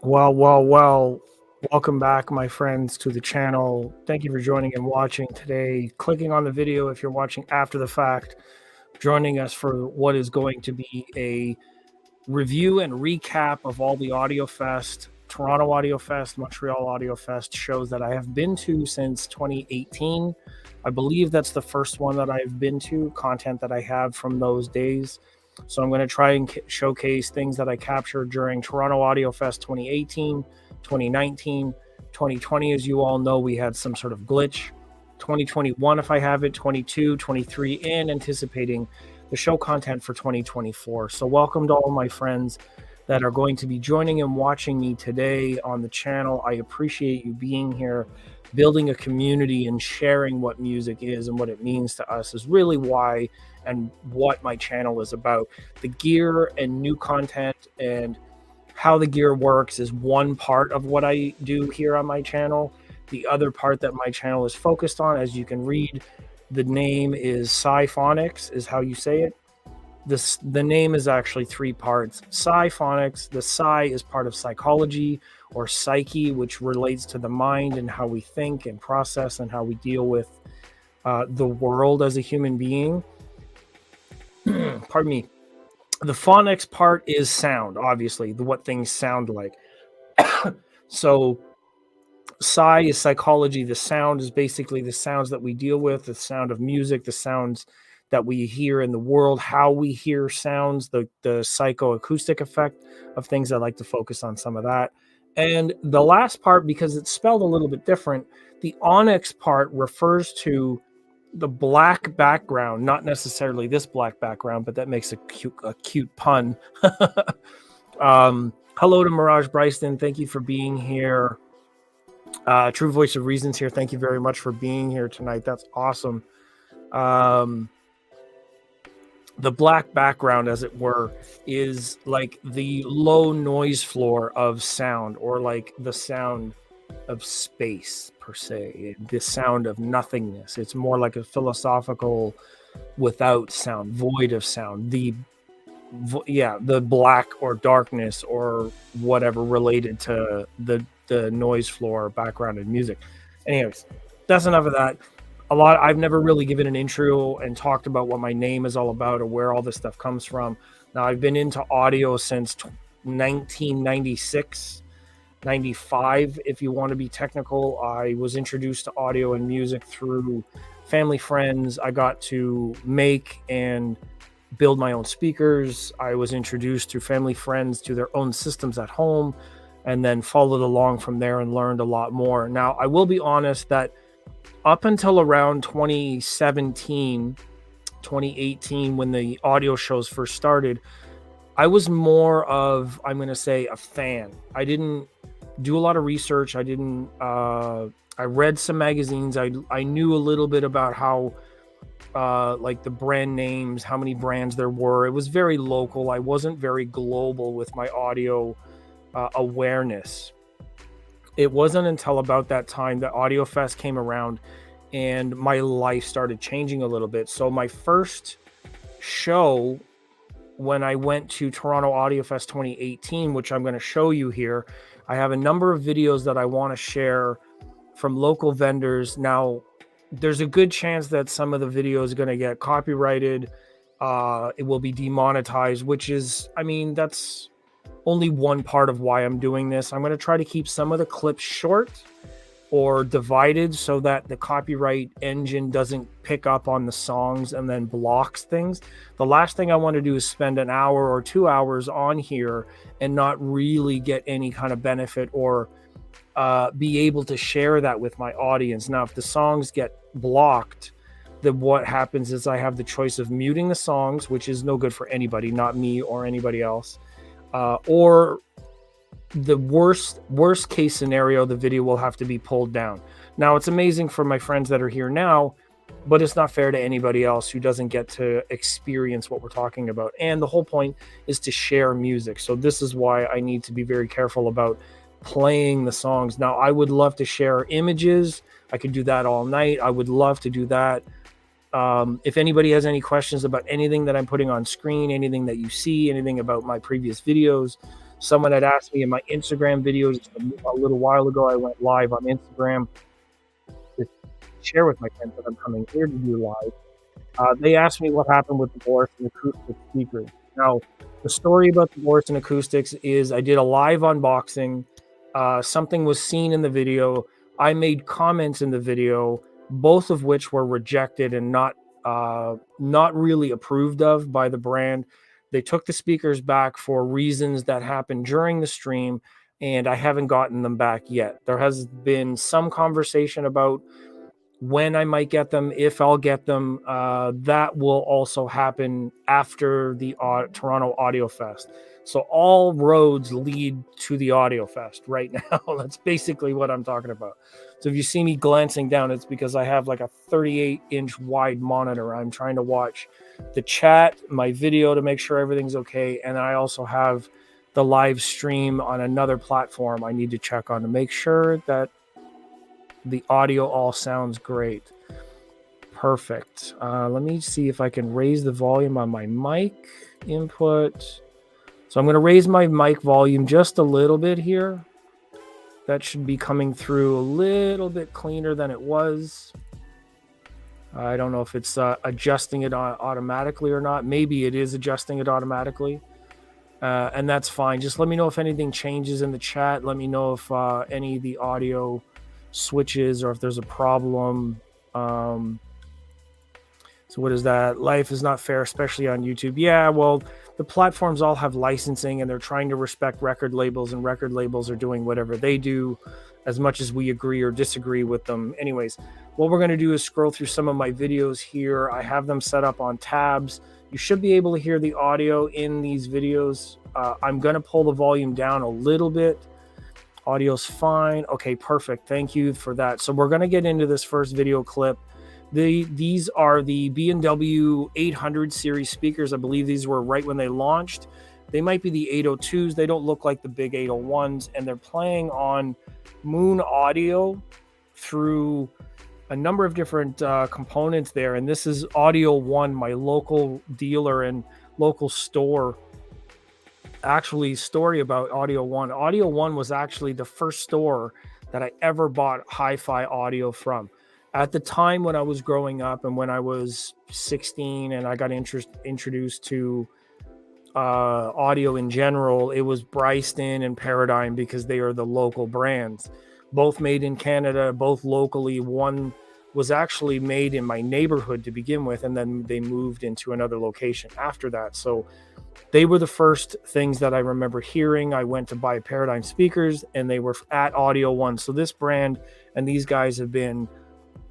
Well. Welcome back, my friends, to the channel. Thank you for joining and watching today. Clicking on the video if you're watching after the fact, joining us for what is going to be a review and recap of all the Audiofest, Toronto Audiofest, Montreal Audiofest shows that I have been to since 2018. I believe that's the first one that I've been to, content that I have from those days. So I'm going to try and showcase things that I captured during Toronto Audiofest 2018, 2019, 2020. As you all know, we had some sort of glitch. 2021, if I have it, 22, 23, and anticipating the show content for 2024. So welcome to all my friends that are going to be joining and watching me today on the channel. I appreciate you being here. Building a community and sharing what music is and what it means to us is really why and what my channel is about. The gear and new content and how the gear works is one part of what I do here on my channel. The other part that my channel is focused on, as you can read, the name is Sci-Phonics, is how you say it. The name is actually three parts. Sci-Phonics, the psi is part of psychology or psyche, which relates to the mind and how we think and process and how we deal with the world as a human being. Pardon me. The phonics part is sound, obviously, what things sound like. So psi is psychology. The sound is basically the sounds that we deal with, the sound of music, the sounds that we hear in the world, how we hear sounds, the psychoacoustic effect of things. I like to focus on some of that. And the last part, because it's spelled a little bit different, the onyx part refers to the black background, not necessarily this black background, but that makes a cute pun. Hello to Mirage Bryston. Thank you for being here. True Voice of Reasons here. Thank you very much for being here tonight. That's awesome. The black background, as it were, is like the low noise floor of sound, or like the sound of space per se, the sound of nothingness. It's more like a philosophical without sound, void of sound, the black or darkness or whatever related to the noise floor background in music. Anyways, that's enough of that. I've never really given an intro and talked about what my name is all about or where all this stuff comes from. Now, I've been into audio since 1996, 95, if you want to be technical. I was introduced to audio and music through family friends. I got to make and build my own speakers. I was introduced through family friends to their own systems at home, and then followed along from there and learned a lot more. Now, I will be honest that up until around 2017, 2018, when the audio shows first started, I was more of, I'm going to say, a fan. I didn't do a lot of research. I read some magazines. I knew a little bit about how, like the brand names, how many brands there were. It was very local. I wasn't very global with my audio awareness. It wasn't until about that time that Audiofest came around and my life started changing a little bit. So my first show, when I went to Toronto Audiofest 2018, which I'm going to show you here, I have a number of videos that I want to share from local vendors. Now, there's a good chance that some of the videos are going to get copyrighted. It will be demonetized, which is, I mean, that's only one part of why I'm doing this. I'm going to try to keep some of the clips short or divided so that the copyright engine doesn't pick up on the songs and then blocks things. The last thing I want to do is spend an hour or 2 hours on here and not really get any kind of benefit or be able to share that with my audience. Now, if the songs get blocked, then what happens is I have the choice of muting the songs, which is no good for anybody, not me or anybody else. Or the worst case scenario, the video will have to be pulled down. Now, it's amazing for my friends that are here now, but it's not fair to anybody else who doesn't get to experience what we're talking about. And the whole point is to share music. So this is why I need to be very careful about playing the songs. Now, I would love to share images. I could do that all night. I would love to do that. If anybody has any questions about anything that I'm putting on screen, anything that you see, anything about my previous videos, Someone had asked me in my Instagram videos just a little while ago. I went live on Instagram to share with my friends that I'm coming here to do live. They asked me what happened with the Boris and acoustic speakers. Now, the story about the Boris and acoustics is I did a live unboxing. Something was seen in the video. I made comments in the video, both of which were rejected and not really approved of by the brand. They took the speakers back for reasons that happened during the stream, and I haven't gotten them back yet. There has been some conversation about when I might get them, if I'll get them. That will also happen after the Toronto Audiofest. So all roads lead to the Audiofest right now. That's basically what I'm talking about. So if you see me glancing down, it's because I have like a 38-inch wide monitor. I'm trying to watch the chat, my video to make sure everything's okay. And I also have the live stream on another platform I need to check on to make sure that the audio all sounds great. Perfect. Let me see if I can raise the volume on my mic input. So I'm going to raise my mic volume just a little bit here. That should be coming through a little bit cleaner than it was. I don't know if it's adjusting it automatically or not. Maybe it is adjusting it automatically. And that's fine. Just let me know if anything changes in the chat. Let me know if any of the audio switches or if there's a problem. So what is that? Life is not fair, especially on YouTube. Yeah, well, the platforms all have licensing and they're trying to respect record labels, and record labels are doing whatever they do as much as we agree or disagree with them. Anyways, what we're going to do is scroll through some of my videos here. I have them set up on tabs. You should be able to hear the audio in these videos. I'm going to pull the volume down a little bit. Audio's fine. Okay, perfect. Thank you for that. So we're going to get into this first video clip. These are the B&W 800 series speakers. I believe these were right when they launched. They might be the 802s. They don't look like the big 801s, and they're playing on Moon Audio through a number of different components there. And this is Audio One, my local dealer and local store. Actually, story about Audio One. Audio One was actually the first store that I ever bought hi-fi audio from. At the time when I was growing up and when I was 16 and I got introduced to audio in general, it was Bryston and Paradigm because they are the local brands. Both made in Canada, both locally. One was actually made in my neighborhood to begin with, and then they moved into another location after that. So they were the first things that I remember hearing. I went to buy Paradigm speakers and they were at Audio One. So this brand and these guys have been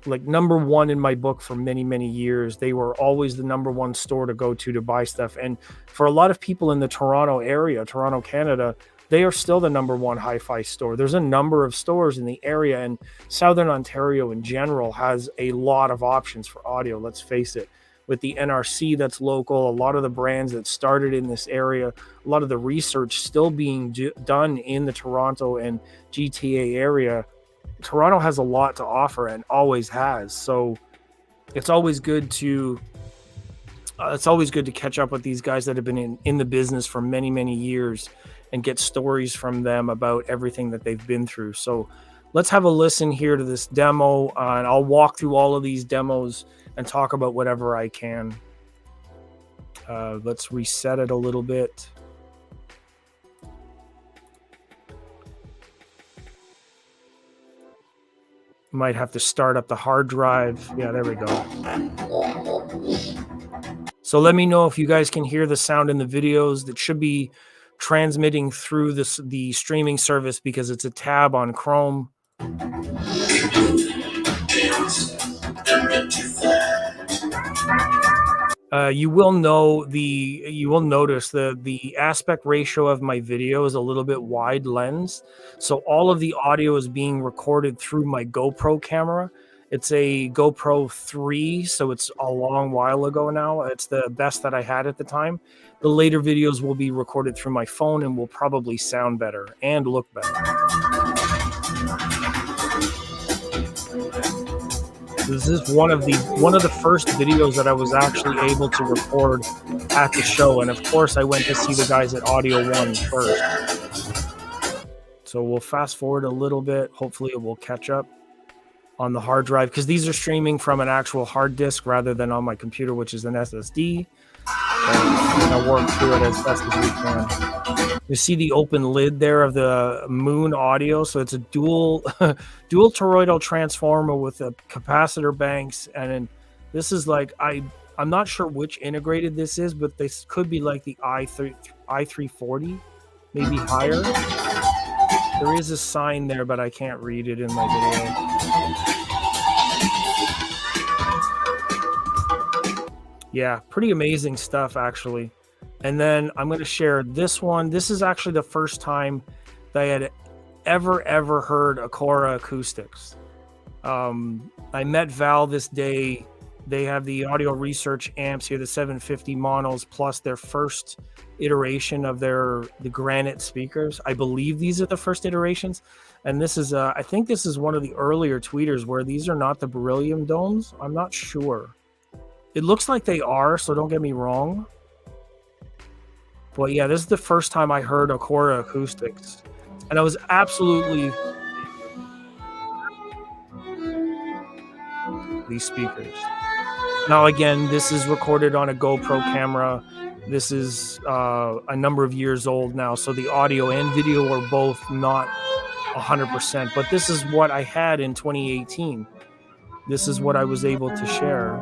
like number one in my book for many, many years. They were always the number one store to go to buy stuff. And for a lot of people in the Toronto area, Toronto, Canada, they are still the number one hi-fi store. There's a number of stores in the area, and Southern Ontario in general has a lot of options for audio. Let's face it. With the NRC that's local, a lot of the brands that started in this area, a lot of the research still being done in the Toronto and GTA area. Toronto has a lot to offer and always has. So it's always good to catch up with these guys that have been in the business for many, many years and get stories from them about everything that they've been through. So let's have a listen here to this demo, and I'll walk through all of these demos and talk about whatever I can. Let's reset it a little bit. Might have to start up the hard drive. Yeah, there we go. So let me know if you guys can hear the sound in the videos. That should be transmitting through the streaming service because it's a tab on Chrome. You will notice the aspect ratio of my video is a little bit wide lens. So all of the audio is being recorded through my GoPro camera. It's a GoPro 3, so it's a long while ago now. It's the best that I had at the time. The later videos will be recorded through my phone and will probably sound better and look better. This is one of the first videos that I was actually able to record at the show, and of course I went to see the guys at Audio One first. So we'll fast forward a little bit. Hopefully it will catch up on the hard drive, because these are streaming from an actual hard disk rather than on my computer, which is an SSD. And I'll work through it as best as we can. You see the open lid there of the Moon Audio. So it's a dual toroidal transformer with a capacitor banks. And then this is like, I'm not sure which integrated this is, but this could be like the i340, maybe higher. There is a sign there, but I can't read it in my video. Yeah, pretty amazing stuff, actually. And then I'm going to share this one. This is actually the first time that I had ever heard Acora acoustics. I met Val this day. They have the audio research amps here, the 750 monos, plus their first iteration of the granite speakers. I believe these are the first iterations. And this is, I think this is one of the earlier tweeters where these are not the beryllium domes. I'm not sure. It looks like they are, so don't get me wrong. But yeah, this is the first time I heard Acora acoustics. And I was absolutely... these speakers. Now, again, this is recorded on a GoPro camera. This is a number of years old now, so the audio and video are both not 100%. But this is what I had in 2018. This is what I was able to share.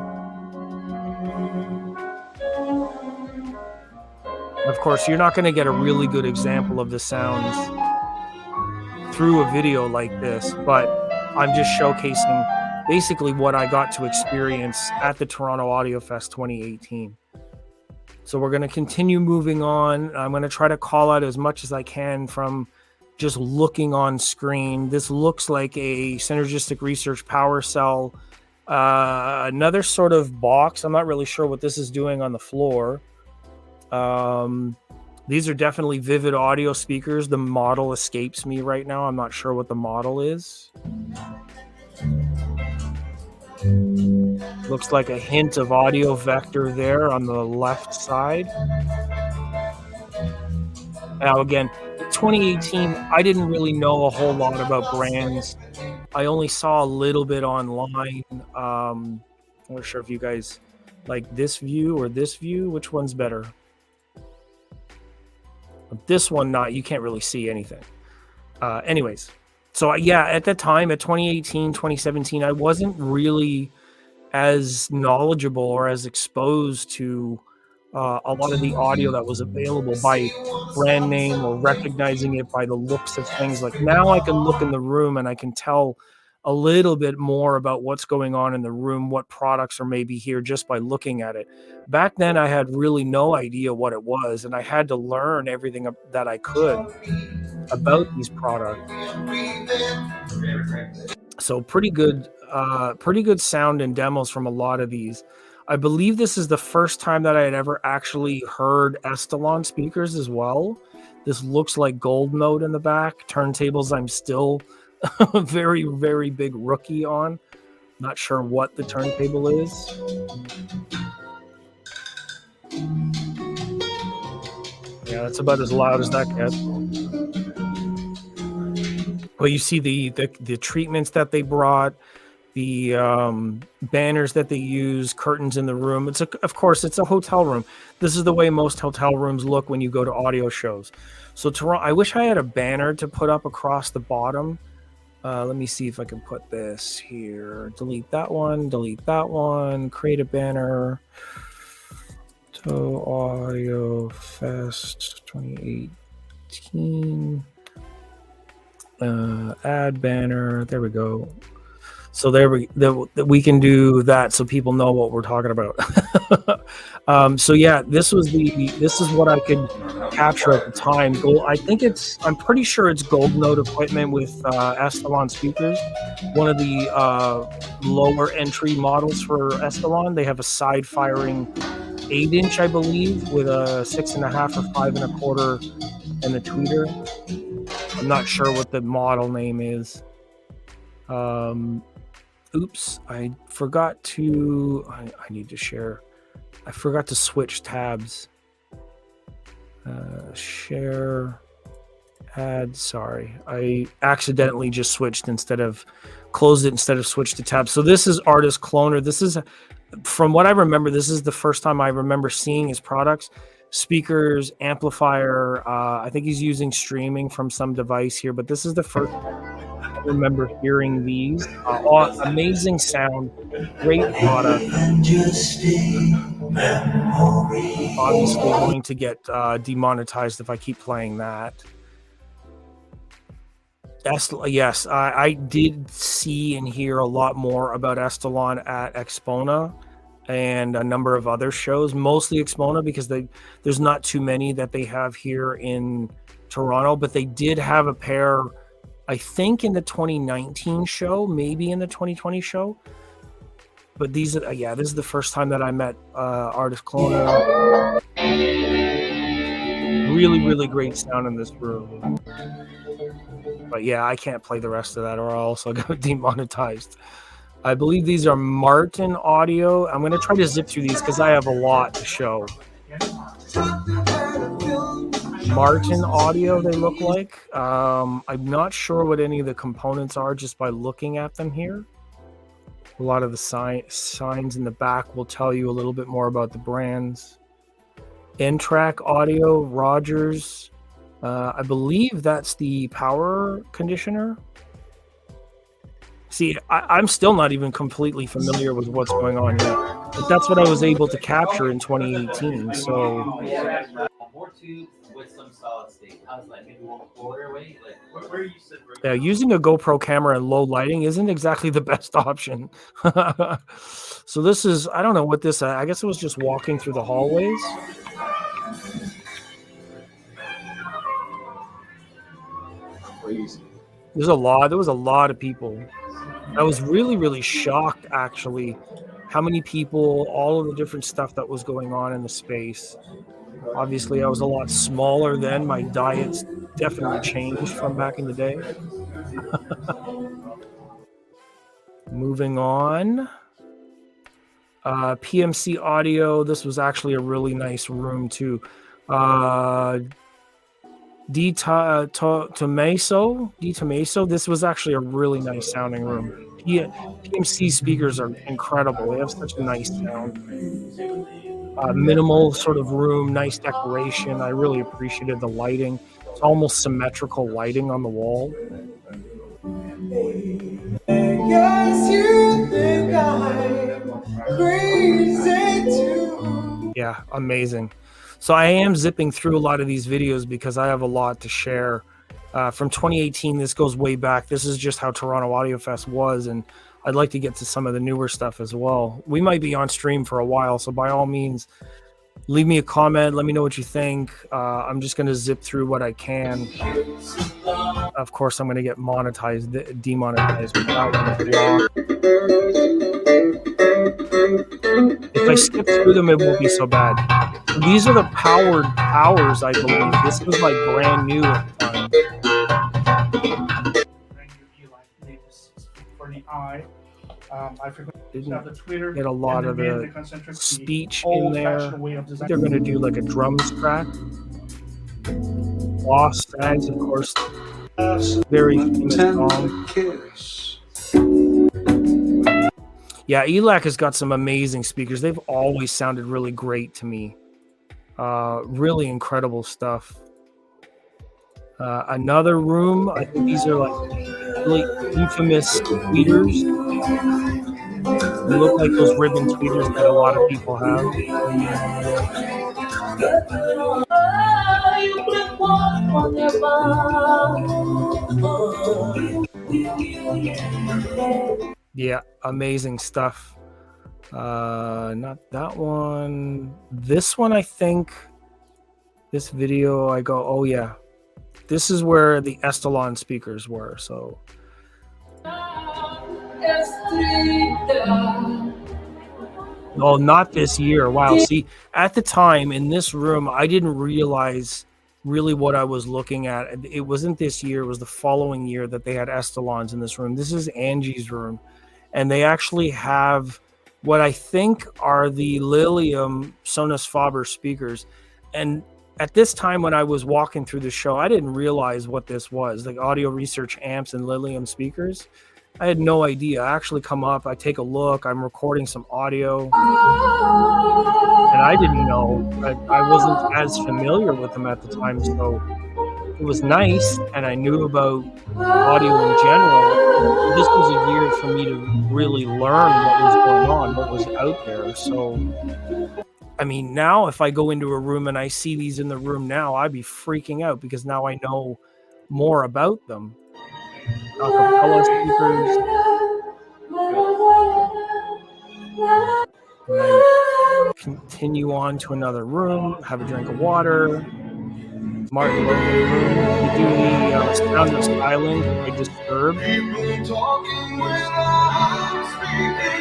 Of course, you're not going to get a really good example of the sounds through a video like this, but I'm just showcasing basically what I got to experience at the Toronto Audiofest 2018. So we're going to continue moving on. I'm going to try to call out as much as I can from just looking on screen. This looks like a synergistic research power cell. Another sort of box. I'm not really sure what this is doing on the floor. These are definitely Vivid Audio speakers. The model escapes me right now. I'm not sure what the model is. Looks like a hint of audio vector there on the left side. Now again, 2018, I didn't really know a whole lot about brands. I only saw a little bit online. I'm not sure if you guys like this view or this view. Which one's better? This one, not, you can't really see anything. Anyways, so yeah, at the time, at 2018, 2017, I wasn't really as knowledgeable or as exposed to a lot of the audio that was available by brand name or recognizing it by the looks of things. Like now I can look in the room and I can tell a little bit more about what's going on in the room, what products are maybe here just by looking at it. Back then I had really no idea what it was, and I had to learn everything that I could about these products. So pretty good sound and demos from a lot of these. I believe this is the first time that I had ever actually heard Estalon speakers as well. This looks like Gold Note in the back. Turntables I'm still a very, very big rookie on. Not sure what the turntable is. Yeah, that's about as loud as that gets. Well, you see the treatments that they brought, the banners that they use, curtains in the room. Of course, it's a hotel room. This is the way most hotel rooms look when you go to audio shows. So Toronto, I wish I had a banner to put up across the bottom. Let me see if I can put this here. Delete that one, create a banner. So Audio Fest 2018. Add banner. There we go. So we can do that so people know what we're talking about. So yeah, this is what I could capture at the time. I'm pretty sure it's Gold Note equipment with Estalon speakers. One of the lower entry models for Estalon. They have a side firing 8-inch, I believe, with a 6.5 or 5.25 and the tweeter. I'm not sure what the model name is. Oops, I forgot to, I need to share. I forgot to switch tabs. Share Sorry, I accidentally just switched instead of closed it instead of switched to tab. So this is Artist Cloner. This is, from what I remember, this is the first time I remember seeing his products. Speakers, amplifier. I think he's using streaming from some device here, but this is the first I remember hearing these. Amazing sound, great product. Obviously going to get demonetized if I keep playing that. Yes, I did see and hear a lot more about Estalon at Expona and a number of other shows, mostly Expona because there's not too many that they have here in Toronto, but they did have a pair, I think, in the 2019 show, maybe in the 2020 show. But these are, this is the first time that I met Artist Cloner. Really, really great sound in this room. But yeah, I can't play the rest of that or else I'll go demonetized. I believe these are Martin Audio. I'm going to try to zip through these because I have a lot to show. Martin Audio, they look like. I'm not sure what any of the components are just by looking at them here. A lot of the signs in the back will tell you a little bit more about the brands. N-Track Audio, Rogers. I believe that's the power conditioner. See, I'm still not even completely familiar with what's going on here, but that's what I was able to capture in 2018. So, using a GoPro camera and low lighting isn't exactly the best option. So this is, I don't know what this, I guess it was just walking through the hallways. There was a lot of people. I was really, really shocked, actually, how many people, all of the different stuff that was going on in the space. Obviously, I was a lot smaller then. My diet's definitely changed from back in the day. Moving on. PMC Audio. This was actually a really nice room, too. D Tomaso. This was actually a really nice sounding room. PMC speakers are incredible. They have such a nice sound. Minimal sort of room, nice decoration. I really appreciated the lighting. It's almost symmetrical lighting on the wall. Yeah, amazing. So I am zipping through a lot of these videos because I have a lot to share. From 2018, this goes way back. This is just how Toronto Audiofest was, and I'd like to get to some of the newer stuff as well. We might be on stream for a while, so by all means, leave me a comment. Let me know what you think. I'm just going to zip through what I can. Of course, I'm going to get demonetized with that one. If I skip through them, it won't be so bad. These are the powered powers, I believe. This was like brand new at the time. For the eye. I didn't get a lot of the speech in there. They're going to do like a drums track. Lost Sags, of course. Very famous song. Yeah, ELAC has got some amazing speakers. They've always sounded really great to me. Really incredible stuff. Another room. I think these are like really infamous tweeters. They look like those ribbon tweeters that a lot of people have. Yeah, amazing stuff. Not that one. This one, I think. This video, I go, oh yeah. This is where the Estalon speakers were, so. Oh, not this year. Wow. See, at the time in this room, I didn't realize really what I was looking at. It wasn't this year. It was the following year that they had Estalons in this room. This is Angie's room. And they actually have what I think are the Lilium Sonus Faber speakers. And at this time when I was walking through the show, I didn't realize what this was, like audio research amps and Lilium speakers. I had no idea. I actually come up, I take a look, I'm recording some audio, and I didn't know. I wasn't as familiar with them at the time, so it was nice, and I knew about audio in general. This was a year for me to really learn what was going on, what was out there. So, I mean, now if I go into a room and I see these in the room now, I'd be freaking out because now I know more about them. Acapella speakers. And I continue on to another room, have a drink of water. Martin Logan room. We do the Sound of Silence by Disturbed.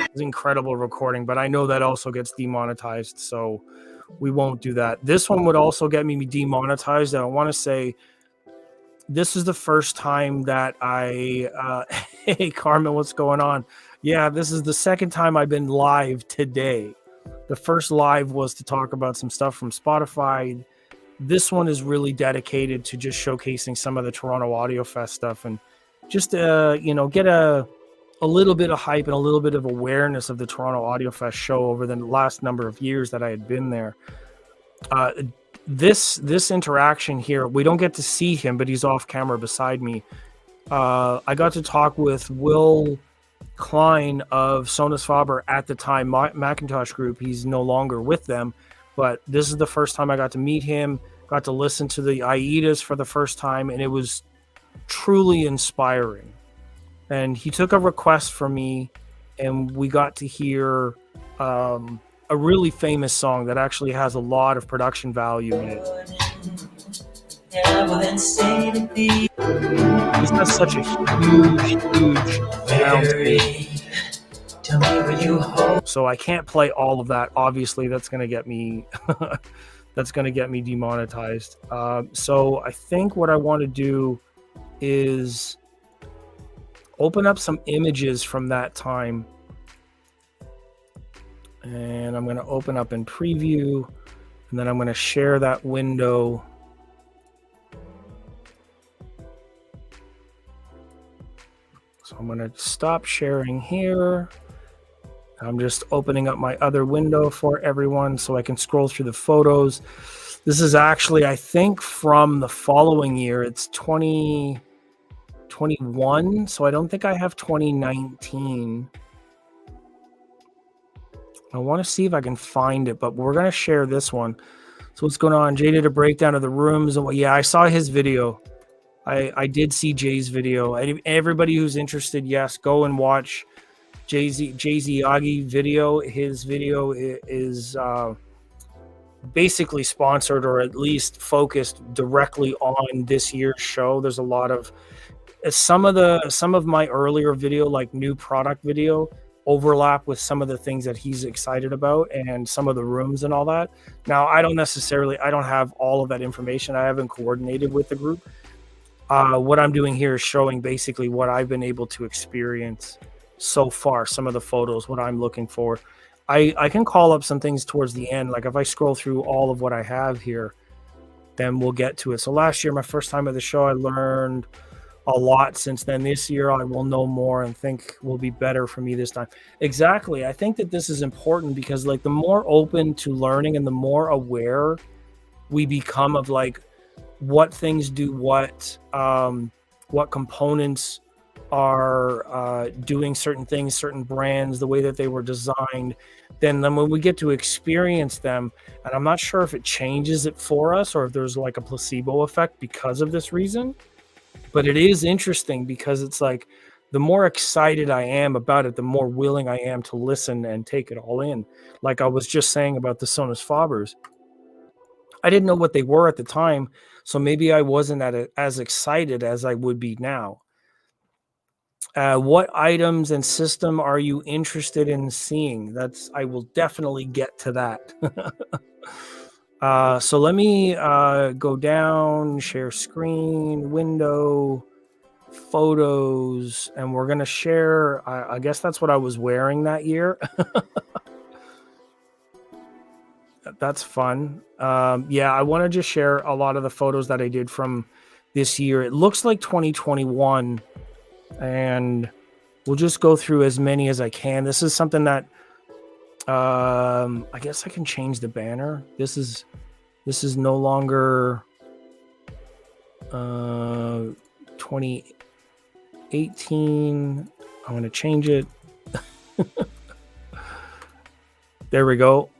It's an incredible recording, but I know that also gets demonetized, so we won't do that. This one would also get me demonetized, and I want to say this is the first time that I hey Carmen, what's going on? Yeah, this is the second time I've been live today. The first live was to talk about some stuff from Spotify. This one is really dedicated to just showcasing some of the Toronto Audiofest stuff and just get a little bit of hype and a little bit of awareness of the Toronto Audiofest show over the last number of years that I had been there. This interaction here, we don't get to see him, but he's off camera beside me. I got to talk with Will Klein of Sonus Faber at the time, Macintosh Group. He's no longer with them. But this is the first time I got to meet him, got to listen to the Aidas for the first time, and it was truly inspiring. And he took a request from me, and we got to hear a really famous song that actually has a lot of production value in it. This has such a huge soundscape. So I can't play all of that. Obviously, that's going to get me demonetized. So I think what I want to do is open up some images from that time, and I'm going to open up in preview, and then I'm going to share that window. So I'm going to stop sharing here. I'm just opening up my other window for everyone so I can scroll through the photos. This is actually, I think, from the following year. It's 2021, so I don't think I have 2019. I want to see if I can find it, but we're going to share this one. So what's going on? Jay did a breakdown of the rooms. And yeah, I saw his video. I did see Jay's video. Everybody who's interested, yes, go and watch Jay-Z Yagi video. His video is basically sponsored, or at least focused directly on this year's show. There's a lot of some of my earlier video, like new product video, overlap with some of the things that he's excited about and some of the rooms and all that. Now, I don't have all of that information. I haven't coordinated with the group. What I'm doing here is showing basically what I've been able to experience so far, some of the photos, what I'm looking for. I can call up some things towards the end. Like if I scroll through all of what I have here, then we'll get to it. So last year, my first time at the show, I learned a lot. Since then, this year, I will know more and think will be better for me this time. Exactly. I think that this is important because like the more open to learning and the more aware we become of like what things do what components are doing certain things, certain brands, the way that they were designed, then when we get to experience them, and I'm not sure if it changes it for us or if there's like a placebo effect because of this reason, but it is interesting because it's like the more excited I am about it, the more willing I am to listen and take it all in. Like I was just saying about the Sonus Fabers. I didn't know what they were at the time, so maybe I wasn't as excited as I would be now. What items and system are you interested in seeing? I will definitely get to that. So let me go down, share screen, window, photos, and we're going to share. I guess that's what I was wearing that year. That's fun. Yeah, I want to just share a lot of the photos that I did from this year. It looks like 2021, and we'll just go through as many as I can. This is something that I guess I can change the banner. This is no longer 2018. I'm going to change it. There we go.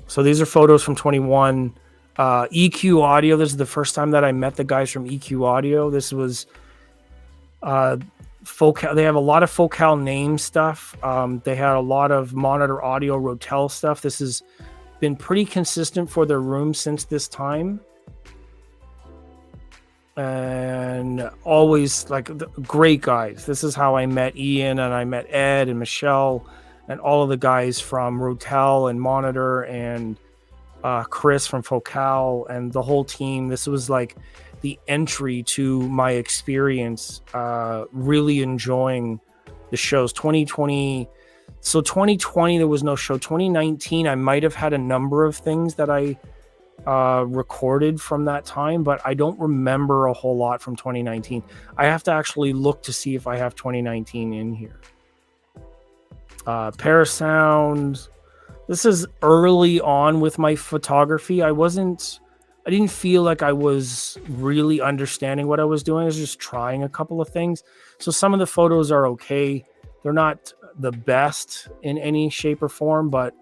So these are photos from 21. EQ Audio. This is the first time that I met the guys from EQ Audio. This was Focal. They have a lot of Focal name stuff. They had a lot of Monitor Audio Rotel stuff. This has been pretty consistent for their room since this time. And always like great guys. This is how I met Ian, and I met Ed and Michelle and all of the guys from Rotel and Monitor, and Chris from Focal and the whole team. This was like the entry to my experience, really enjoying the shows. 2020, there was no show. 2019, I might have had a number of things that I recorded from that time, but I don't remember a whole lot from 2019. I have to actually look to see if I have 2019 in here. Parasound. This is early on with my photography. I didn't feel like I was really understanding what I was doing. I was just trying a couple of things. So some of the photos are okay. They're not the best in any shape or form, but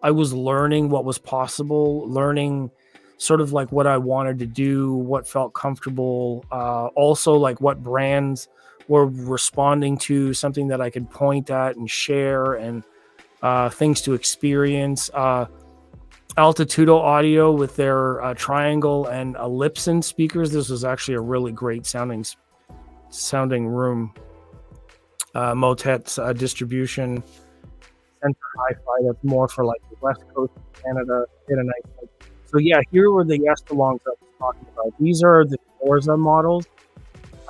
I was learning what was possible, learning sort of like what I wanted to do, what felt comfortable. Also like what brands were responding to, something that I could point at and share, and things to experience. Altitudo Audio with their triangle and ellipson speakers. This was actually a really great sounding room. Motet's distribution. Center Hi-Fi, that's more for like the West Coast of Canada. Did a nice thing. So yeah, here were the Estelongs I was talking about. These are the Forza models.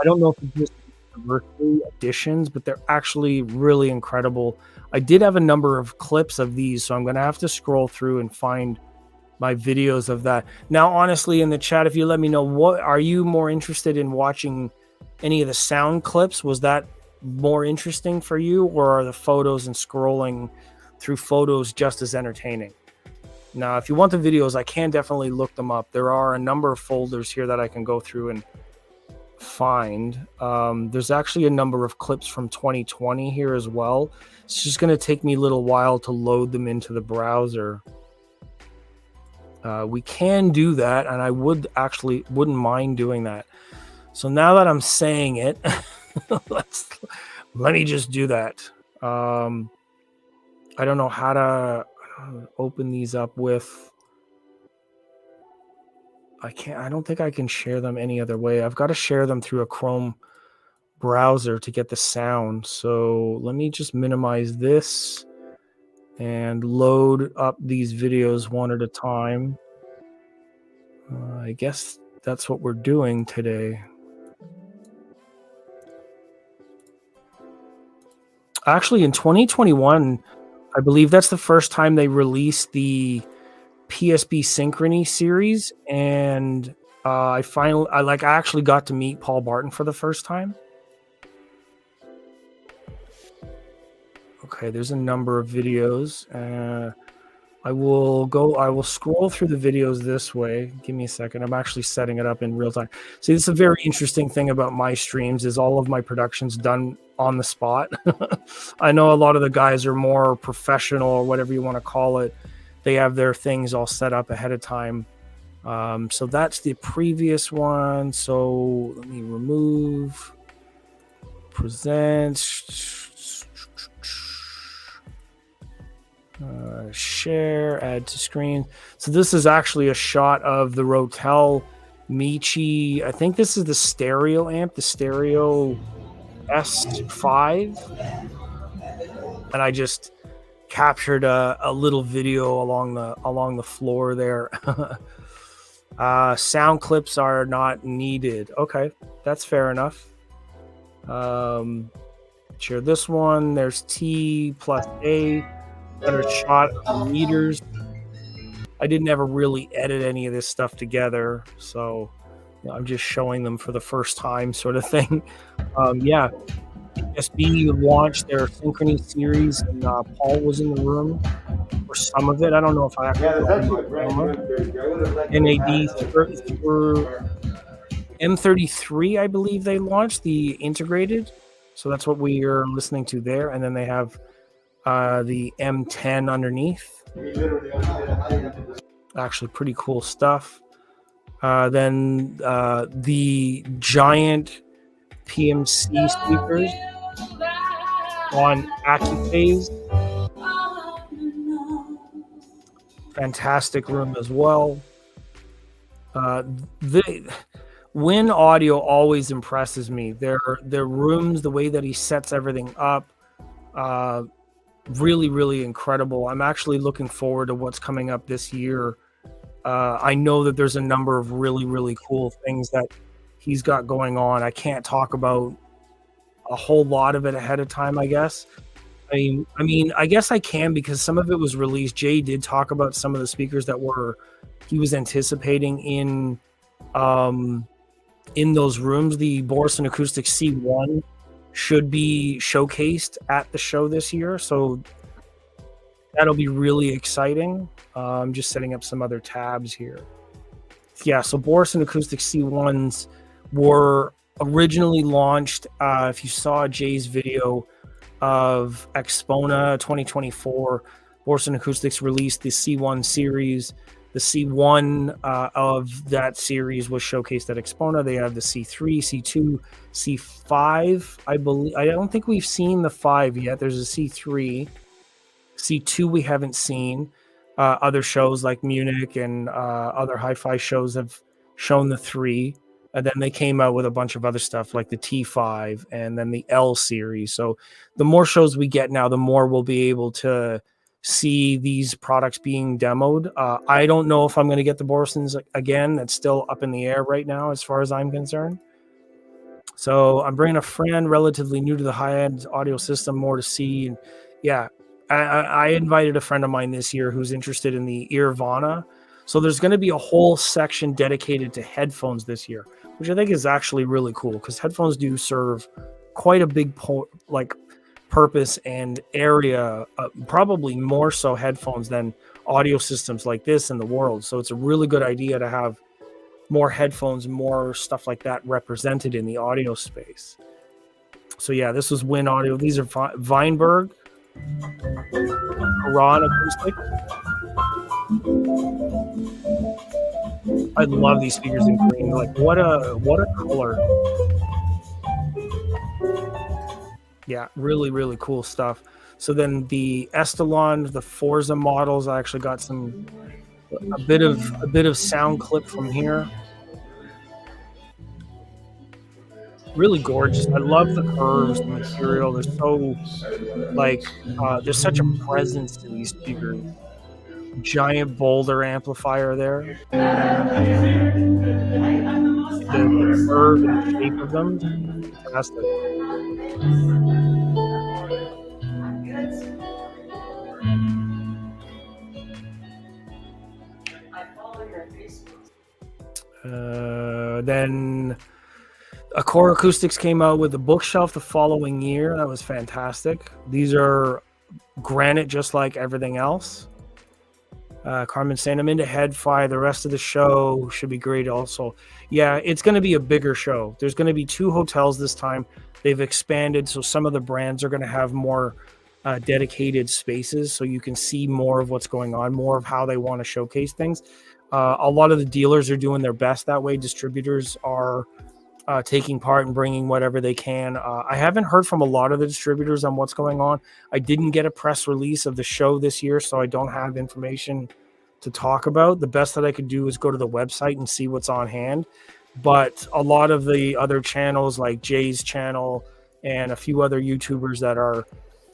I don't know if it's just anniversary editions, but they're actually really incredible. I did have a number of clips of these, so I'm going to have to scroll through and find my videos of that. Now, honestly, in the chat, if you let me know, what are you more interested in watching? Any of the sound clips? Was that more interesting for you, or are the photos and scrolling through photos just as entertaining? Now, if you want the videos, I can definitely look them up. There are a number of folders here that I can go through and find. There's actually a number of clips from 2020 here as well. It's just going to take me a little while to load them into the browser. We can do that, and I wouldn't mind doing that. So now that I'm saying it, let me just do that. I don't know how to open these up with. I don't think I can share them any other way. I've got to share them through a Chrome browser to get the sound. So let me just minimize this and load up these videos one at a time. I guess that's what we're doing today. Actually, in 2021, I believe that's the first time they released the PSB Synchrony series, and I actually got to meet Paul Barton for the first time. Okay, there's a number of videos. I will scroll through the videos this way. Give me a second. I'm actually setting it up in real time. See, this is a very interesting thing about my streams is all of my production's done on the spot. I know a lot of the guys are more professional, or whatever you want to call it. They have their things all set up ahead of time. So that's the previous one. So let me remove, present, share, add to screen. So this is actually a shot of the Rotel Michi. I think this is the stereo amp, the stereo S5. And I just captured a little video along the floor there. Sound clips are not needed. Okay, that's fair enough. Share this one. There's T plus A. better shot of the meters. I didn't ever really edit any of this stuff together, so I'm just showing them for the first time, sort of thing. Yeah, SB launched their Synchrony series, and Paul was in the room for some of it. I don't know if I actually NAD for M33, I believe they launched the integrated, so that's what we are listening to there. And then they have the M10 underneath. Actually, pretty cool stuff. Then the giant PMC speakers on AccuPhase. Fantastic room as well. The Win Audio always impresses me. Their rooms, the way that he sets everything up, really, really incredible. I'm actually looking forward to what's coming up this year. I know that there's a number of really, really cool things that he's got going on. I can't talk about a whole lot of it ahead of time, I guess. I mean, I guess I can, because some of it was released. Jay did talk about some of the speakers that he was anticipating in those rooms. The Boris and Acoustic C1 should be showcased at the show this year, so that'll be really exciting. I'm just setting up some other tabs here. Yeah, so Boris and Acoustic C1s were originally launched. If you saw Jay's video of Expona 2024, Boris and Acoustics released the C1 series. The C1 of that series was showcased at Expona. They have the C3, C2, C5. I believe. I don't think we've seen the 5 yet. There's a C3. C2 we haven't seen. Other shows like Munich and other hi-fi shows have shown the 3. And then they came out with a bunch of other stuff like the T5 and then the L series. So the more shows we get now, the more we'll be able to see these products being demoed. I don't know if I'm going to get the Borisons again. That's still up in the air right now as far as I'm concerned. So I'm bringing a friend relatively new to the high-end audio system, more to see. And yeah, I invited a friend of mine this year who's interested in the Earvana. So there's going to be a whole section dedicated to headphones this year, which I think is actually really cool, because headphones do serve quite a big purpose and area, probably more so headphones than audio systems like this in the world. So it's a really good idea to have more headphones, more stuff like that represented in the audio space. So yeah, this was Win Audio. These are Weinberg, Iran Acoustic. I love these speakers in green. Like, what a color. Yeah, really, really cool stuff. So then the Estelon, the Forza models, I actually got a bit of sound clip from here. Really gorgeous. I love the curves, the material. They're so there's such a presence to these speakers. Giant Boulder amplifier there. The curve and shape of them, fantastic. Then Accor Acoustics came out with the bookshelf the following year. That was fantastic. These are granite just like everything else. Carmen saying, I'm into Head-Fi. The rest of the show should be great also. Yeah, it's going to be a bigger show. There's going to be 2 hotels this time. They've expanded, so some of the brands are going to have more dedicated spaces, so you can see more of what's going on, more of how they want to showcase things. A lot of the dealers are doing their best that way. Distributors are taking part and bringing whatever they can. I haven't heard from a lot of the distributors on what's going on. I didn't get a press release of the show this year, so I don't have information to talk about. The best that I could do is go to the website and see what's on hand. But a lot of the other channels, like Jay's channel and a few other YouTubers that are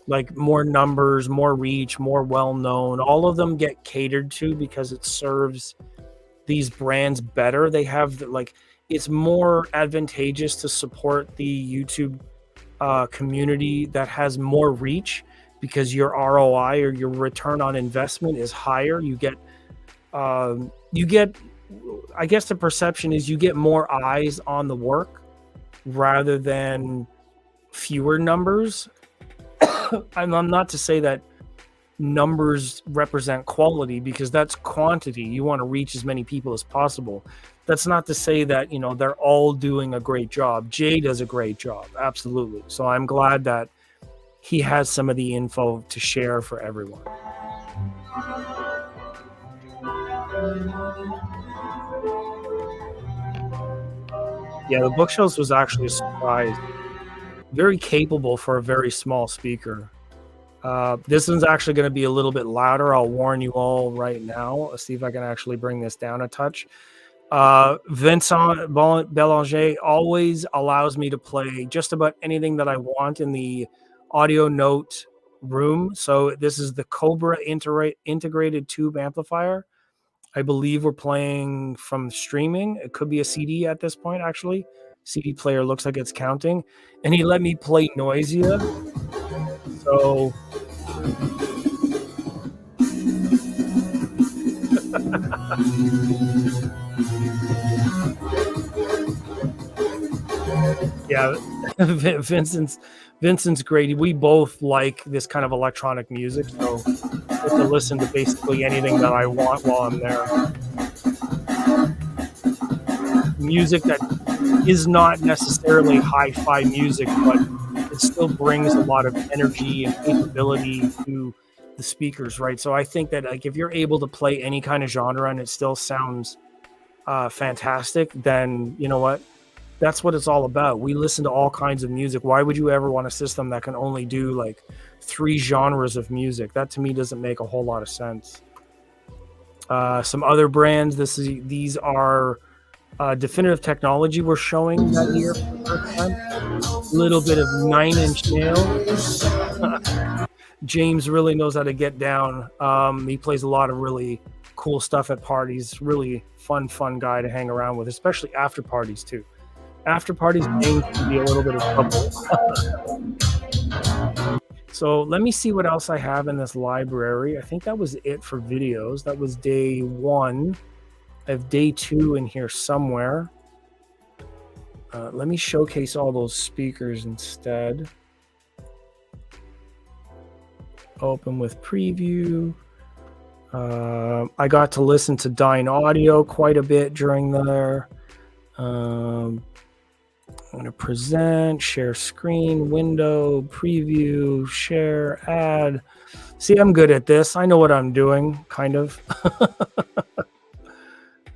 like more numbers, more reach, more well-known, all of them get catered to because it serves these brands better. They have it's more advantageous to support the YouTube community that has more reach, because your ROI or your return on investment is higher. You get, I guess the perception is you get more eyes on the work rather than fewer numbers. I'm not to say that numbers represent quality, because that's quantity. You want to reach as many people as possible. That's not to say that, they're all doing a great job. Jay does a great job, absolutely. So I'm glad that he has some of the info to share for everyone. Yeah, the bookshelves was actually a surprise. Very capable for a very small speaker. This one's actually going to be a little bit louder. I'll warn you all right now. Let's see if I can actually bring this down a touch. Vincent Belanger always allows me to play just about anything that I want in the audio note room. So this is the Cobra integrated tube amplifier. I believe we're playing from streaming. It could be a CD at this point, actually. CD player looks like it's counting. And he let me play Noisia. So yeah, Vincent's great. We both like this kind of electronic music, so I get to listen to basically anything that I want while I'm there. Music that is not necessarily hi-fi music, but it still brings a lot of energy and capability to the speakers, right? So I think that, like, if you're able to play any kind of genre and it still sounds fantastic, then you know what? That's what it's all about. We listen to all kinds of music. Why would you ever want a system that can only do like 3 genres of music? That to me doesn't make a whole lot of sense. Some other brands. These are Definitive Technology we're showing that year for the first time. A little bit of 9 Inch Nails. James really knows how to get down. He plays a lot of really cool stuff at parties. Really fun guy to hang around with, especially after parties too. After parties, James can be a little bit of trouble. So let me see what else I have in this library. I think that was it for videos. That was day 1. I have day 2 in here somewhere. Let me showcase all those speakers instead. Open with preview. I got to listen to Dyn Audio quite a bit during there. I'm going to present, share screen, window, preview, share, add. See, I'm good at this. I know what I'm doing, kind of.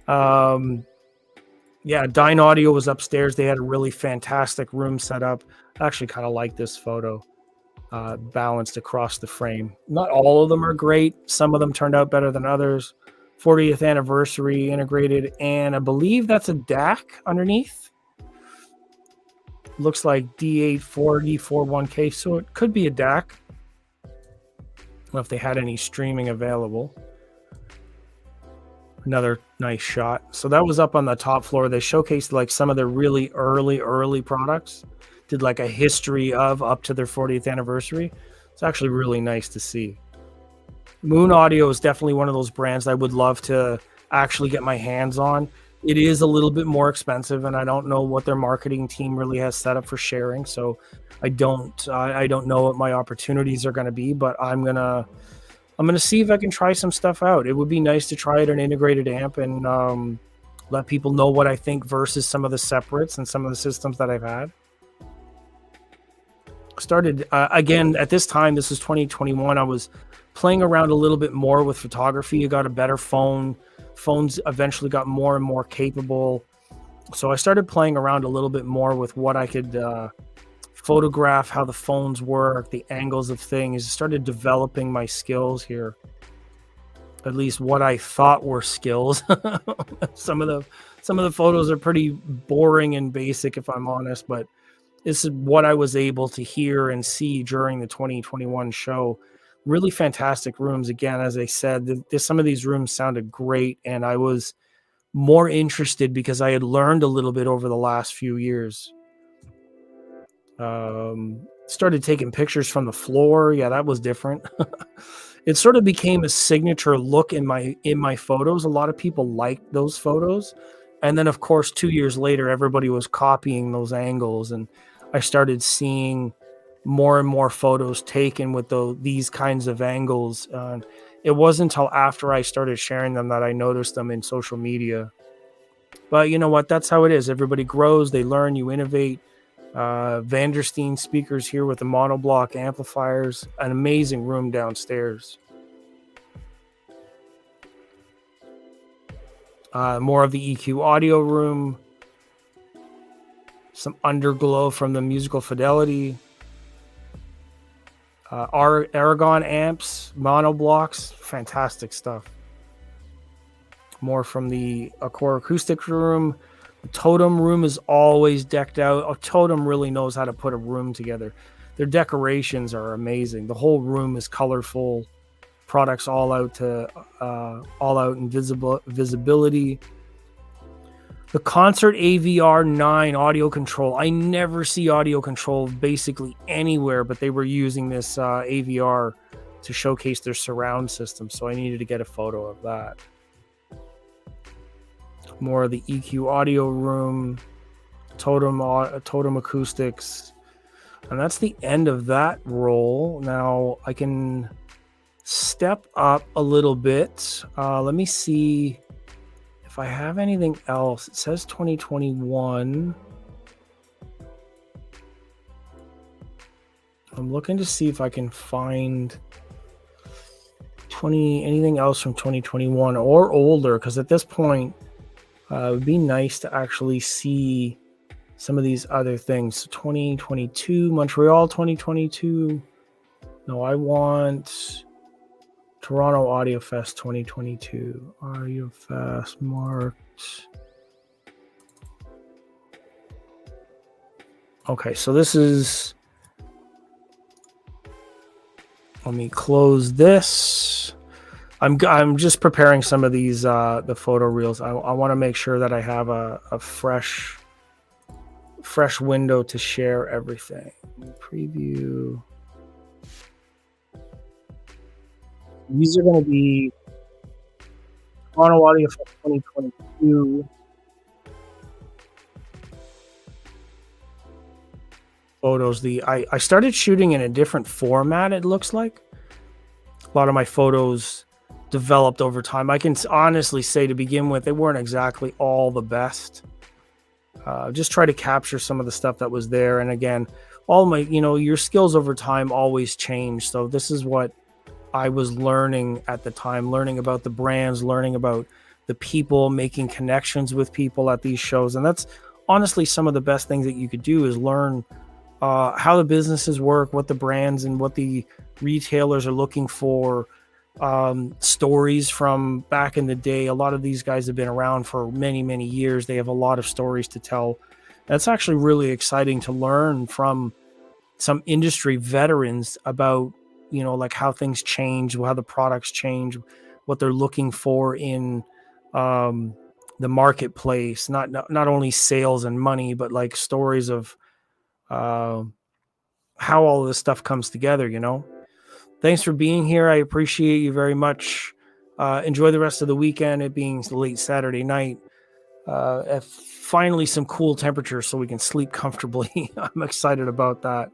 Yeah, Dyn Audio was upstairs. They had a really fantastic room set up. I actually kind of like this photo, balanced across the frame. Not all of them are great. Some of them turned out better than others. 40th anniversary integrated, and I believe that's a DAC underneath. Looks like D84041K, so it could be a DAC. I don't know if they had any streaming available. Another nice shot. So that was up on the top floor. They showcased like some of their really early products. Did like a history of up to their 40th anniversary. It's actually really nice to see. Moon Audio is definitely one of those brands I would love to actually get my hands on. It is a little bit more expensive, and I don't know what their marketing team really has set up for sharing. So I don't know what my opportunities are going to be, but I'm gonna see if I can try some stuff out. It would be nice to try it an integrated amp and let people know what I think versus some of the separates and some of the systems that I've had. Started again at this time. This is 2021. I was playing around a little bit more with photography. I got a better phone. Phones eventually got more and more capable. So I started playing around a little bit more with what I could photograph, how the phones work, the angles of things. I started developing my skills here. At least what I thought were skills. Some of the photos are pretty boring and basic, if I'm honest, but this is what I was able to hear and see during the 2021 show. Really fantastic rooms. Again, as I said, some of these rooms sounded great, and I was more interested because I had learned a little bit over the last few years. Started taking pictures from the floor. Yeah, that was different. It sort of became a signature look in my photos. A lot of people liked those photos. And then of course 2 years later everybody was copying those angles, and I started seeing more and more photos taken with these kinds of angles. It wasn't until after I started sharing them that I noticed them in social media. But you know what? That's how it is. Everybody grows, they learn, you innovate. Vandersteen speakers here with the monoblock amplifiers, an amazing room downstairs. More of the EQ audio room, some underglow from the musical fidelity. Aragon amps, monoblocks, fantastic stuff. More from the Core acoustic room. The Totem room is always decked out. Totem really knows how to put a room together. Their decorations are amazing. The whole room is colorful. Products all out in visibility. The Concert AVR 9 audio control. I never see audio control basically anywhere, but they were using this AVR to showcase their surround system, so I needed to get a photo of that. More of the EQ audio room, Totem acoustics, and that's the end of that roll. Now I can step up a little bit. Let me see if I have anything else. It says 2021. I'm looking to see if I can find anything else from 2021 or older, because at this point it would be nice to actually see some of these other things. So 2022, Montreal 2022. No, I want Toronto Audiofest 2022. Audiofest marked. Okay, so this is... Let me close this. I'm just preparing some of these the photo reels. I want to make sure that I have a fresh window to share everything. Preview. These are going to be Toronto Audio for 2022 photos. I started shooting in a different format, it looks like. A lot of my photos developed over time. I can honestly say, to begin with, they weren't exactly all the best. Just try to capture some of the stuff that was there. And again, all my, your skills over time always change. So this is what I was learning at the time, learning about the brands, learning about the people, making connections with people at these shows. And that's honestly some of the best things that you could do, is learn how the businesses work, what the brands and what the retailers are looking for. Stories from back in the day. A lot of these guys have been around for many, many years. They have a lot of stories to tell. That's actually really exciting to learn from some industry veterans about, like how things change, how the products change, what they're looking for in the marketplace. Not only sales and money, but like stories of how all of this stuff comes together, Thanks for being here. I appreciate you very much. Enjoy the rest of the weekend, it being late Saturday night. Finally, some cool temperatures so we can sleep comfortably. I'm excited about that.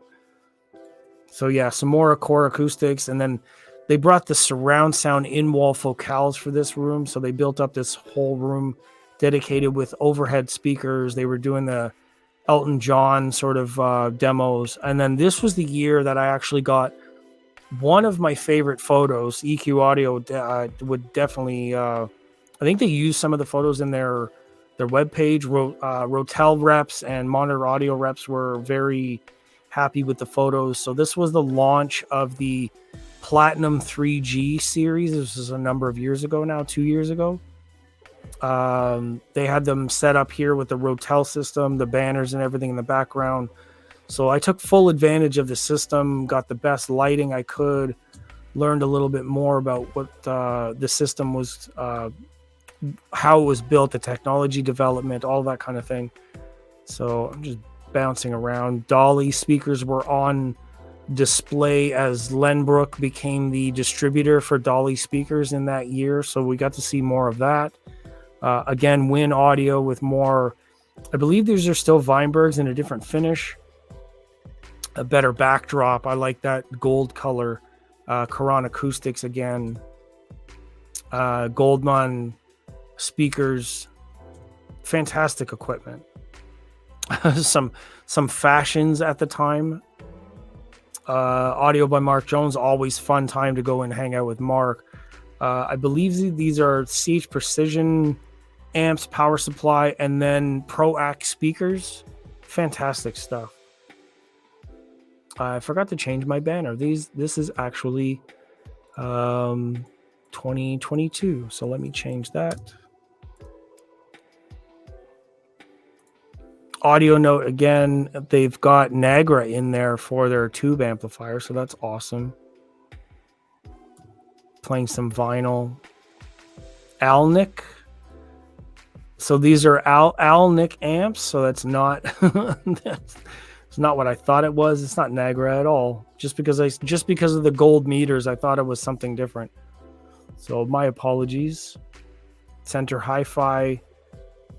So yeah, some more Core acoustics. And then they brought the surround sound in-wall focals for this room. So they built up this whole room dedicated with overhead speakers. They were doing the Elton John sort of demos. And then this was the year that I actually got one of my favorite photos. EQ Audio would definitely, I think they used some of the photos in their webpage. Rotel reps and Monitor Audio reps were very happy with the photos. So this was the launch of the Platinum 3G series. This is a number of years ago now, 2 years ago. They had them set up here with the Rotel system, the banners and everything in the background. So I took full advantage of the system, got the best lighting I could, learned a little bit more about what the system was, how it was built, the technology development, all that kind of thing. So I'm just bouncing around. Dolly speakers were on display as Lenbrook became the distributor for Dolly speakers in that year. So we got to see more of that. Again, Win Audio with more, I believe these are still Weinbergs in a different finish. A better backdrop. I like that gold color. Karan Acoustics again. Goldman speakers. Fantastic equipment. some fashions at the time. Audio by Mark Jones, always fun time to go and hang out with Mark. I believe these are CH Precision amps, power supply, and then ProAct speakers. Fantastic stuff. I forgot to change my banner. This is actually 2022. So let me change that. Audio note again, they've got Nagra in there for their tube amplifier, so that's awesome. Playing some vinyl. Alnick. So these are Alnick amps, so that's not it's not what I thought it was. It's not Nagra at all. Just because of the gold meters, I thought it was something different. So my apologies. Center Hi-Fi.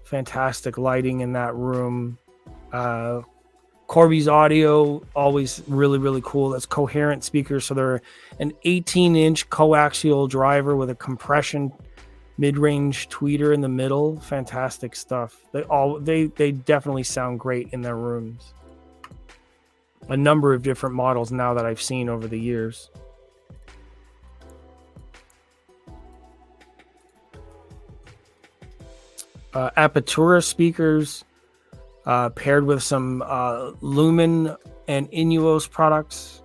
Fantastic lighting in that room. Corby's Audio, always really, really cool. That's coherent speakers. So they're an 18-inch coaxial driver with a compression mid-range tweeter in the middle. Fantastic stuff. They definitely sound great in their rooms. A number of different models now that I've seen over the years. Apertura speakers paired with some Lumen and Inuos products.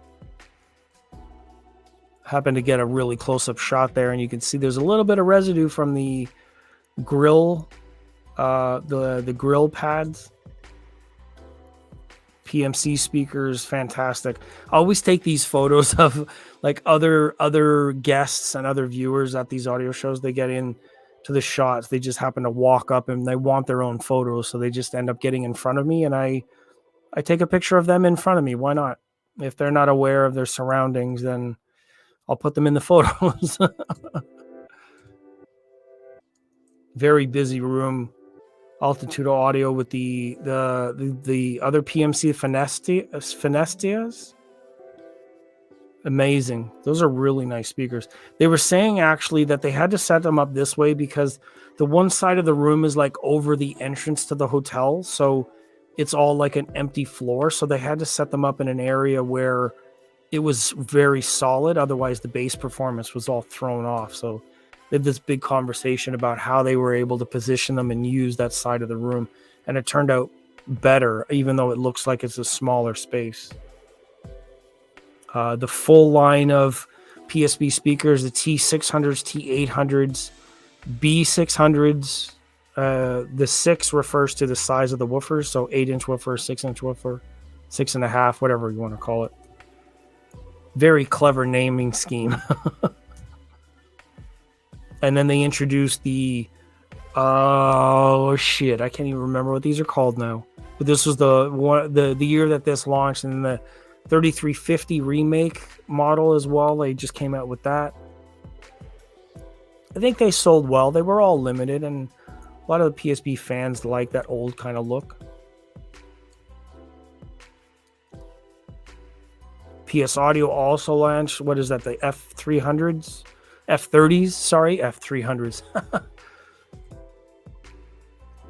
Happened to get a really close-up shot there, and you can see there's a little bit of residue from the grill, the grill pads. PMC speakers, fantastic. I always take these photos of like other guests and other viewers at these audio shows. They get in to the shots. They just happen to walk up and they want their own photos, so they just end up getting in front of me, and I take a picture of them in front of me. Why not? If they're not aware of their surroundings, then I'll put them in the photos. Very busy room. Altitude Audio with the other PMC Finestias. Amazing. Those are really nice speakers. They were saying actually that they had to set them up this way because the one side of the room is like over the entrance to the hotel, so it's all like an empty floor. So they had to set them up in an area where it was very solid. Otherwise, the bass performance was all thrown off. So they had this big conversation about how they were able to position them and use that side of the room. And it turned out better, even though it looks like it's a smaller space. The full line of PSB speakers, the T600s, T800s, B600s. The 6 refers to the size of the woofers. So 8-inch woofer, 6-inch woofer, 6.5, whatever you want to call it. Very clever naming scheme. And then they introduced the, oh shit, I can't even remember what these are called now. But this was the year that this launched, and the 3350 remake model as well. They just came out with that. I think they sold well. They were all limited, and a lot of the PSB fans like that old kind of look. PS Audio also launched, what is that, the F300s? F30s, sorry, F300s.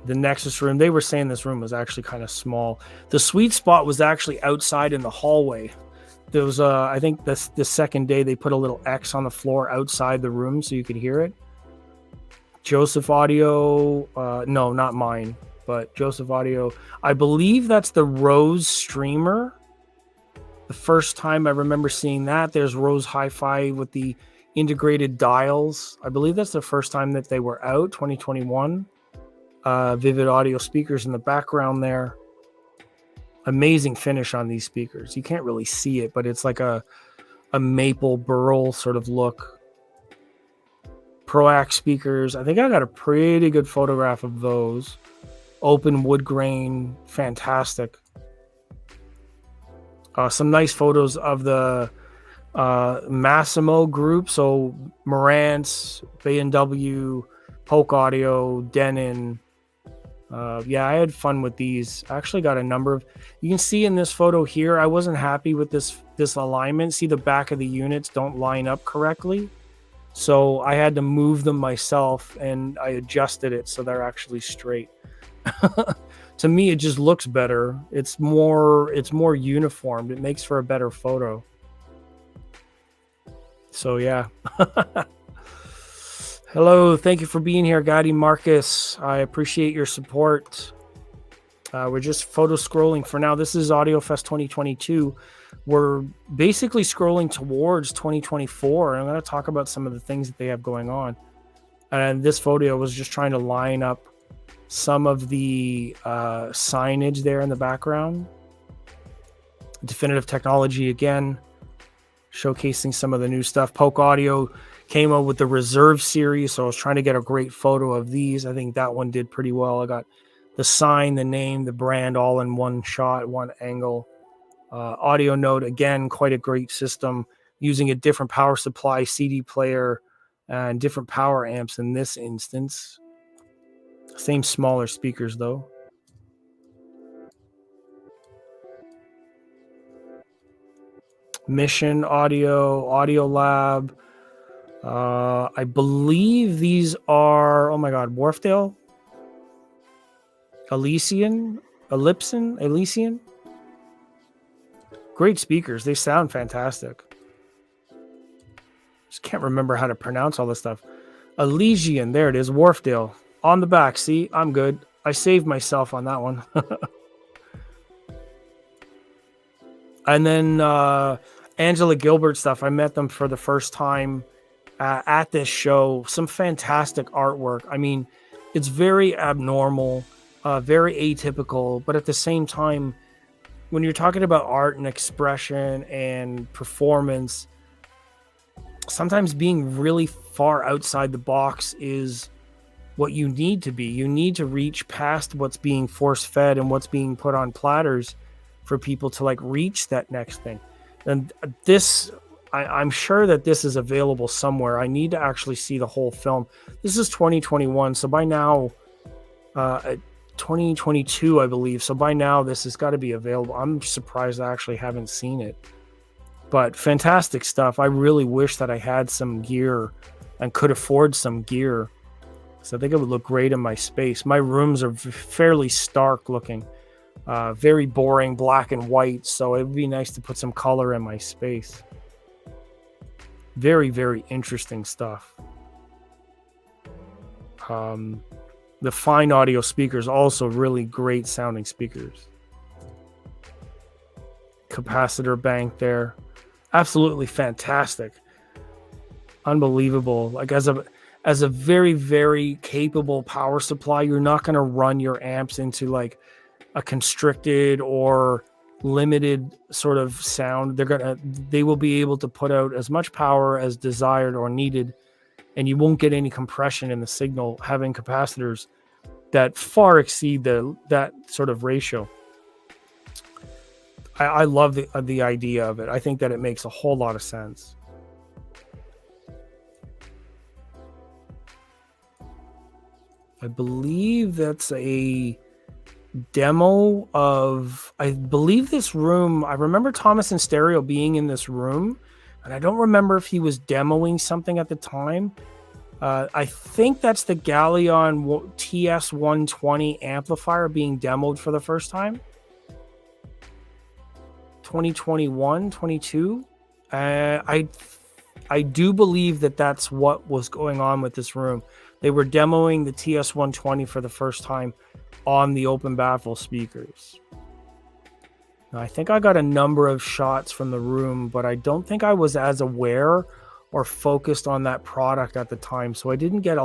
The Nexus room, they were saying this room was actually kind of small. The sweet spot was actually outside in the hallway. There was, I think the second day they put a little X on the floor outside the room so you could hear it. Joseph Audio, no, not mine, but Joseph Audio. I believe that's the Rose Streamer. The first time I remember seeing that, there's Rose Hi-Fi with the integrated dials. I believe that's the first time that they were out, 2021. Vivid Audio speakers in the background there. Amazing finish on these speakers. You can't really see it, but it's like a maple burl sort of look. ProAct speakers. I think I got a pretty good photograph of those. Open wood grain. Fantastic. Some nice photos of the Massimo group. So Marantz, B&W, Polk Audio, Denon. Yeah, I had fun with these. I actually got a number of, you can see in this photo here, I wasn't happy with this alignment. See, the back of the units don't line up correctly. So I had to move them myself, and I adjusted it so they're actually straight. To me, it just looks better. It's more uniformed. It makes for a better photo. So yeah. Hello, thank you for being here, Gotti Marcus. I appreciate your support. We're just photo scrolling for now. This is Audiofest 2022. We're basically scrolling towards 2024. I'm going to talk about some of the things that they have going on. And this photo was just trying to line up some of the signage there in the background. Definitive Technology again, showcasing some of the new stuff. Polk Audio came out with the Reserve series, so I was trying to get a great photo of these. I think that one did pretty well. I got the sign, the name, the brand all in one shot, one angle. Audio Note, again, quite a great system, using a different power supply, CD player, and different power amps in this instance. Same smaller speakers, though. Mission Audio, Audio Lab. I believe these are, oh my God, Wharfdale? Elysian? Great speakers. They sound fantastic. Just can't remember how to pronounce all this stuff. Elysian, there it is, Wharfdale. On the back, see? I'm good. I saved myself on that one. And then Angela Gilbert stuff. I met them for the first time at this show. Some fantastic artwork. I mean, it's very abnormal, very atypical, but at the same time, when you're talking about art and expression and performance, sometimes being really far outside the box is what you need to be. You need to reach past what's being force-fed and what's being put on platters for people to like reach that next thing. And this, I'm sure that this is available somewhere. I need to actually see the whole film. This is 2021, so by now, 2022, I believe. So by now, this has got to be available. I'm surprised I actually haven't seen it. But fantastic stuff. I really wish that I had some gear and could afford some gear. So I think it would look great in my space. My rooms are fairly stark looking. Very boring, black and white. So it would be nice to put some color in my space. Very, very interesting stuff. The Fine Audio speakers, also really great sounding speakers. Capacitor bank there. Absolutely fantastic. Unbelievable. Like as a very, very capable power supply, you're not going to run your amps into like a constricted or limited sort of sound. They will be able to put out as much power as desired or needed, and you won't get any compression in the signal having capacitors that far exceed that sort of ratio. I love the idea of it. I think that it makes a whole lot of sense. I believe that's a demo of, I believe this room, I remember Thomas and Stereo being in this room, and I don't remember if he was demoing something at the time. I think that's the Galleon TS120 amplifier being demoed for the first time. 2021, 22. I do believe that that's what was going on with this room. They were demoing the TS120 for the first time on the open baffle speakers. Now, I think I got a number of shots from the room, but I don't think I was as aware or focused on that product at the time. So I didn't get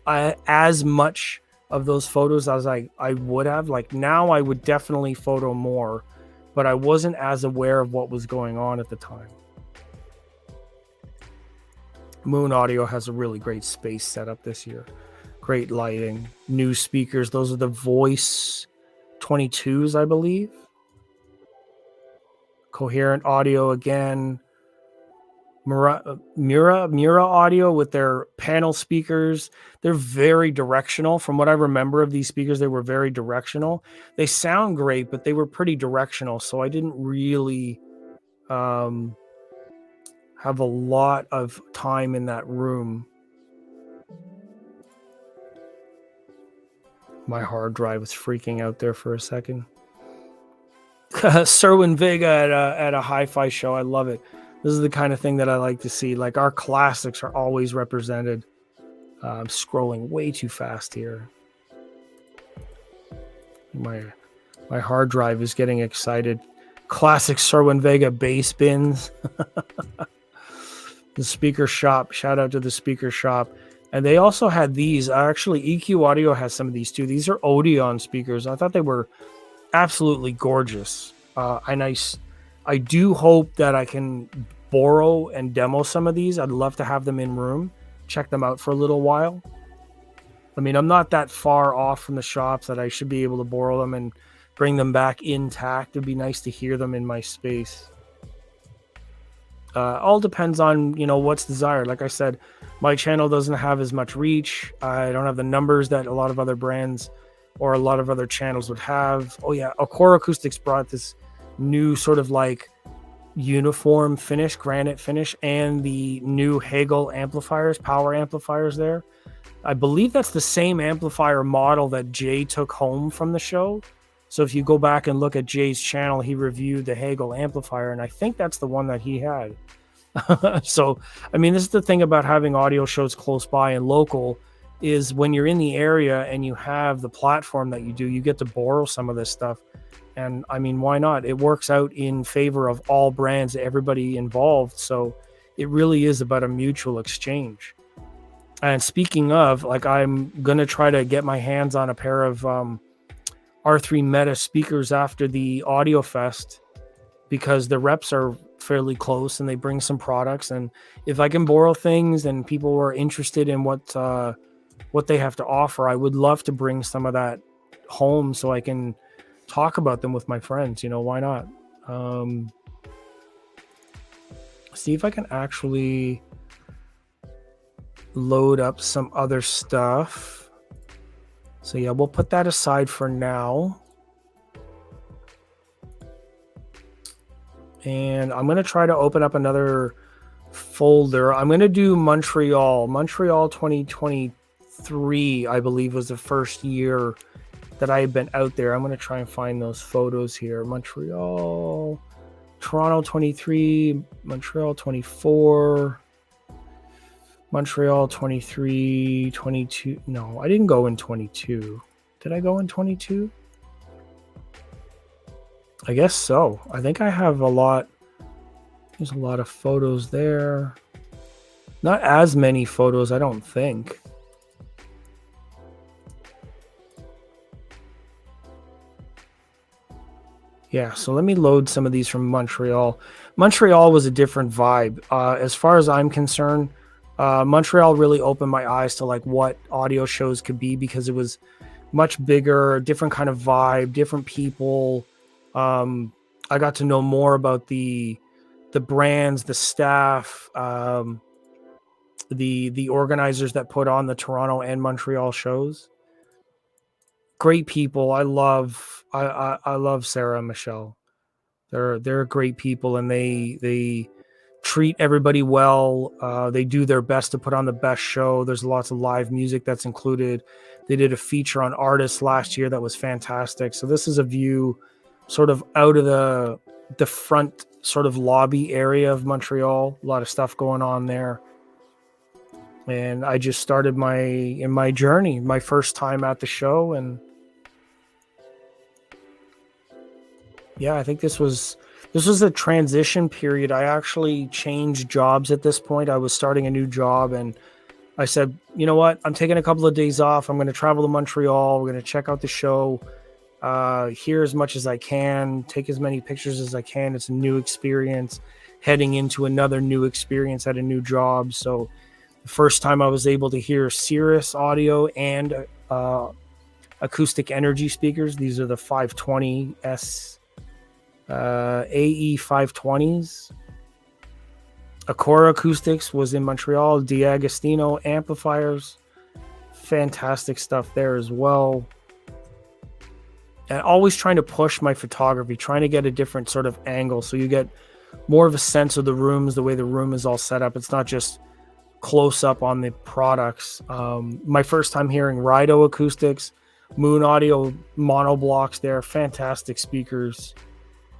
as much of those photos as I would have. Like now I would definitely photo more, but I wasn't as aware of what was going on at the time. Moon Audio has a really great space setup this year. Great lighting, new speakers. Those are the Voice 22s, I believe. Coherent Audio again. Mura Audio with their panel speakers. They're very directional. From what I remember of these speakers, they were very directional. They sound great, but they were pretty directional. So I didn't really have a lot of time in that room. My hard drive was freaking out there for a second. Serwin Vega at a hi-fi show. I love it. This is the kind of thing that I like to see. Like, our classics are always represented. I'm scrolling way too fast here. My hard drive is getting excited. Classic Serwin Vega bass bins. The speaker shop. Shout out to the speaker shop. And they also had these. Actually, EQ Audio has some of these too. These are Odeon speakers. I thought they were absolutely gorgeous. And I do hope that I can borrow and demo some of these. I'd love to have them in room, check them out for a little while. I mean, I'm not that far off from the shops that I should be able to borrow them and bring them back intact. It'd be nice to hear them in my space. All depends on, what's desired. Like I said, my channel doesn't have as much reach. I don't have the numbers that a lot of other brands or a lot of other channels would have. Oh yeah, Core Acoustics brought this new sort of like uniform finish, granite finish, and the new Hagel amplifiers, power amplifiers there. I believe that's the same amplifier model that Jay took home from the show. So if you go back and look at Jay's channel, he reviewed the Hagel amplifier, and I think that's the one that he had. So, I mean, this is the thing about having audio shows close by and local, is when you're in the area and you have the platform that you do, you get to borrow some of this stuff. And I mean, why not? It works out in favor of all brands, everybody involved. So it really is about a mutual exchange. And speaking of, like, I'm going to try to get my hands on a pair of R3 Meta speakers after the Audiofest, because the reps are fairly close and they bring some products. And if I can borrow things and people are interested in what they have to offer, I would love to bring some of that home so I can talk about them with my friends. Why not? See if I can actually load up some other stuff. So yeah, we'll put that aside for now. And I'm going to try to open up another folder. I'm going to do Montreal. Montreal 2023, I believe, was the first year that I had been out there. I'm going to try and find those photos here. Montreal, Toronto 23, Montreal 24, Montreal 23, 22. No, I didn't go in 22. Did I go in 22? I guess so. I think I have a lot. There's a lot of photos there. Not as many photos, I don't think. Yeah, so let me load some of these from Montreal. Montreal was a different vibe. As far as I'm concerned, Montreal really opened my eyes to like what audio shows could be, because it was much bigger, different kind of vibe, different people. I got to know more about the brands, the staff, the organizers that put on the Toronto and Montreal shows. Great people. I love Sarah and Michelle. They're great people, and they treat everybody well. They do their best to put on the best show. There's lots of live music that's included. They did a feature on artists last year that was fantastic. So this is a view sort of out of the front sort of lobby area of Montreal. A lot of stuff going on there. And I just started my journey, my first time at the show. And yeah, I think this was a transition period. I actually changed jobs at this point. I was starting a new job, and I said, you know what? I'm taking a couple of days off. I'm going to travel to Montreal. We're going to check out the show, hear as much as I can, take as many pictures as I can. It's a new experience, heading into another new experience at a new job. So the first time I was able to hear Cirrus audio and acoustic energy speakers. These are the 520S AE 520s. Acora Acoustics was in Montreal. D'Agostino amplifiers. Fantastic stuff there as well. And always trying to push my photography, trying to get a different sort of angle so you get more of a sense of the rooms, the way the room is all set up. It's not just close up on the products. My first time hearing Rido Acoustics, Moon Audio mono blocks there, fantastic speakers.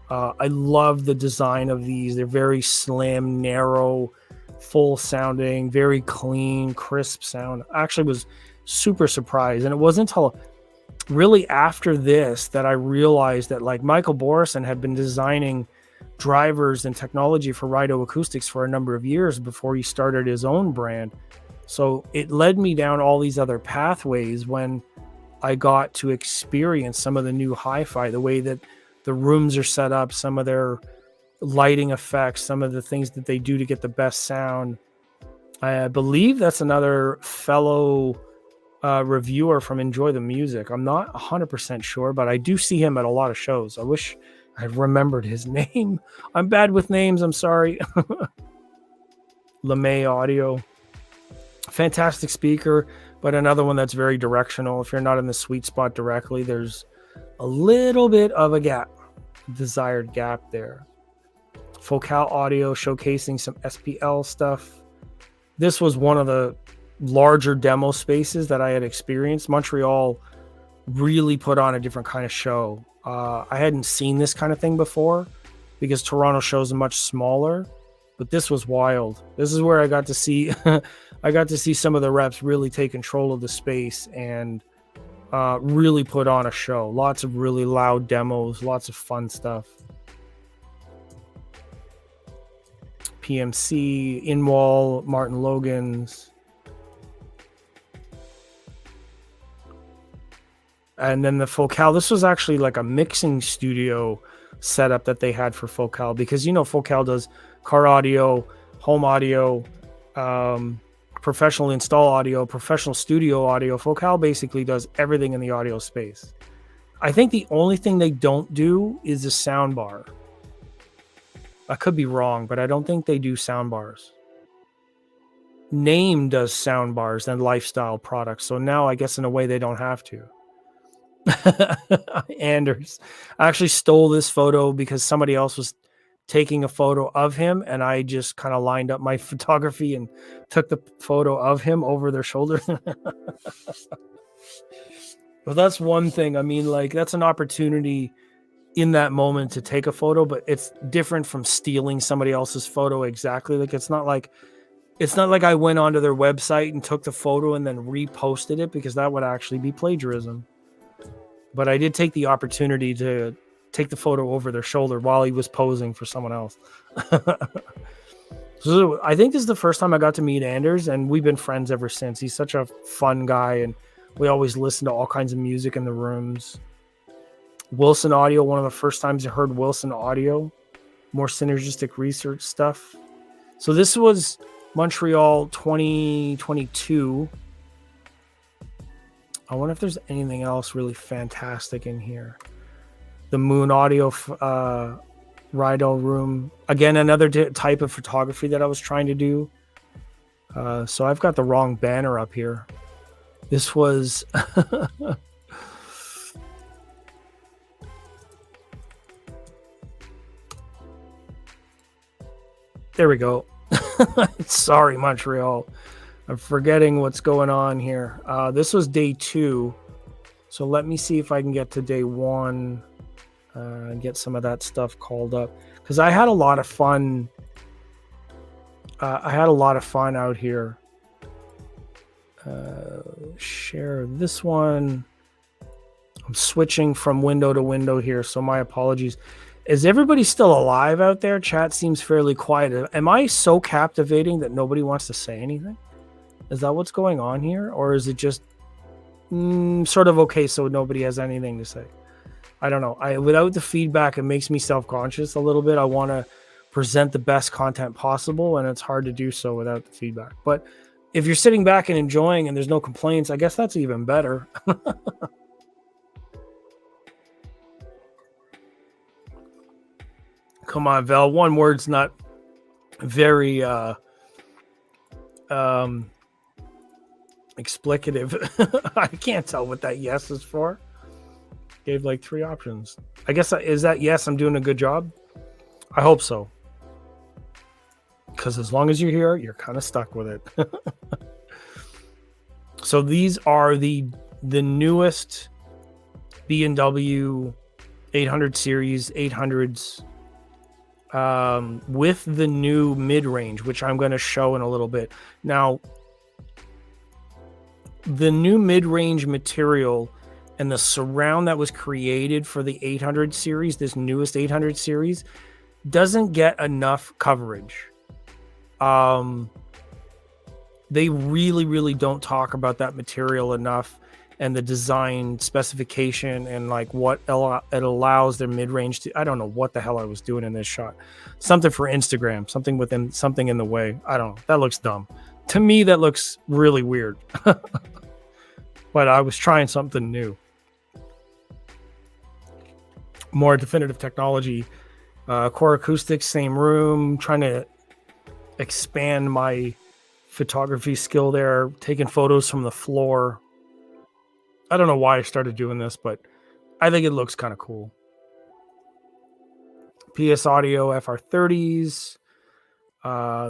I love the design of these. They're very slim, narrow, full sounding, very clean, crisp sound. I actually was super surprised. And it wasn't until really after this that I realized that like Michael Borison had been designing drivers and technology for Rido Acoustics for a number of years before he started his own brand. So it led me down all these other pathways when I got to experience some of the new hi-fi, the way that the rooms are set up, some of their lighting effects, some of the things that they do to get the best sound. I believe that's another fellow reviewer from Enjoy the Music. I'm not 100% sure, but I do see him at a lot of shows. I wish I remembered his name. I'm bad with names. I'm sorry. LeMay Audio. Fantastic speaker, but another one that's very directional. If you're not in the sweet spot directly, there's a little bit of a gap, desired gap there. Focal Audio showcasing some SPL stuff. This was one of the larger demo spaces that I had experienced. Montreal really put on a different kind of show. I hadn't seen this kind of thing before because Toronto shows are much smaller, but this was wild. This is where I got to see some of the reps really take control of the space and really put on a show. Lots of really loud demos, lots of fun stuff. PMC, Inwall, Martin Logan's. And then the Focal, this was actually like a mixing studio setup that they had for Focal, because you know Focal does car audio, home audio, professional install audio, professional studio audio. Focal basically does everything in the audio space. I think the only thing they don't do is the sound bar. I could be wrong, but I don't think they do sound bars. Name does sound bars and lifestyle products, so now I guess in a way they don't have to. Anders. I actually stole this photo because somebody else was taking a photo of him, and I just kind of lined up my photography and took the photo of him over their shoulder. Well, that's one thing. I mean, like, that's an opportunity in that moment to take a photo, but it's different from stealing somebody else's photo exactly. Like, it's not like I went onto their website and took the photo and then reposted it, because that would actually be plagiarism. But I did take the opportunity to take the photo over their shoulder while he was posing for someone else. So I think this is the first time I got to meet Anders, and we've been friends ever since. He's such a fun guy, and we always listen to all kinds of music in the rooms. Wilson Audio, one of the first times I heard Wilson Audio, more synergistic research stuff. So this was Montreal 2022. I wonder if there's anything else really fantastic in here. The Moon Audio Rido room. Again, another type of photography that I was trying to do. So I've got the wrong banner up here. This was... There we go. Sorry, Montreal. I'm forgetting what's going on here. This was day 2. So let me see if I can get to day 1 and get some of that stuff called up. Because I had a lot of fun. Out here. Share this one. I'm switching from window to window here, so my apologies. Is everybody still alive out there? Chat seems fairly quiet. Am I so captivating that nobody wants to say anything? Is that what's going on here? Or is it just sort of okay so nobody has anything to say? I don't know. Without the feedback, it makes me self-conscious a little bit. I want to present the best content possible, and it's hard to do so without the feedback. But if you're sitting back and enjoying and there's no complaints, I guess that's even better. Come on, Vel. One word's not very explicative. I can't tell what that yes is for. Gave like 3 options. I guess is that yes, I'm doing a good job? I hope so. Because as long as you're here, you're kind of stuck with it. So these are the newest B&W 800 series 800s with the new mid-range, which I'm going to show in a little bit. Now, the new mid-range material and the surround that was created for the 800 series, this newest 800 series, doesn't get enough coverage. They really don't talk about that material enough, and the design specification and like what it allows their mid-range to. I don't know what the hell I was doing in this shot. Something for Instagram, something in the way. I don't know. That looks dumb. To me, that looks really weird. But I was trying something new. More definitive technology. Core acoustics, same room. Trying to expand my photography skill there. Taking photos from the floor. I don't know why I started doing this, but I think it looks kind of cool. PS Audio FR30s.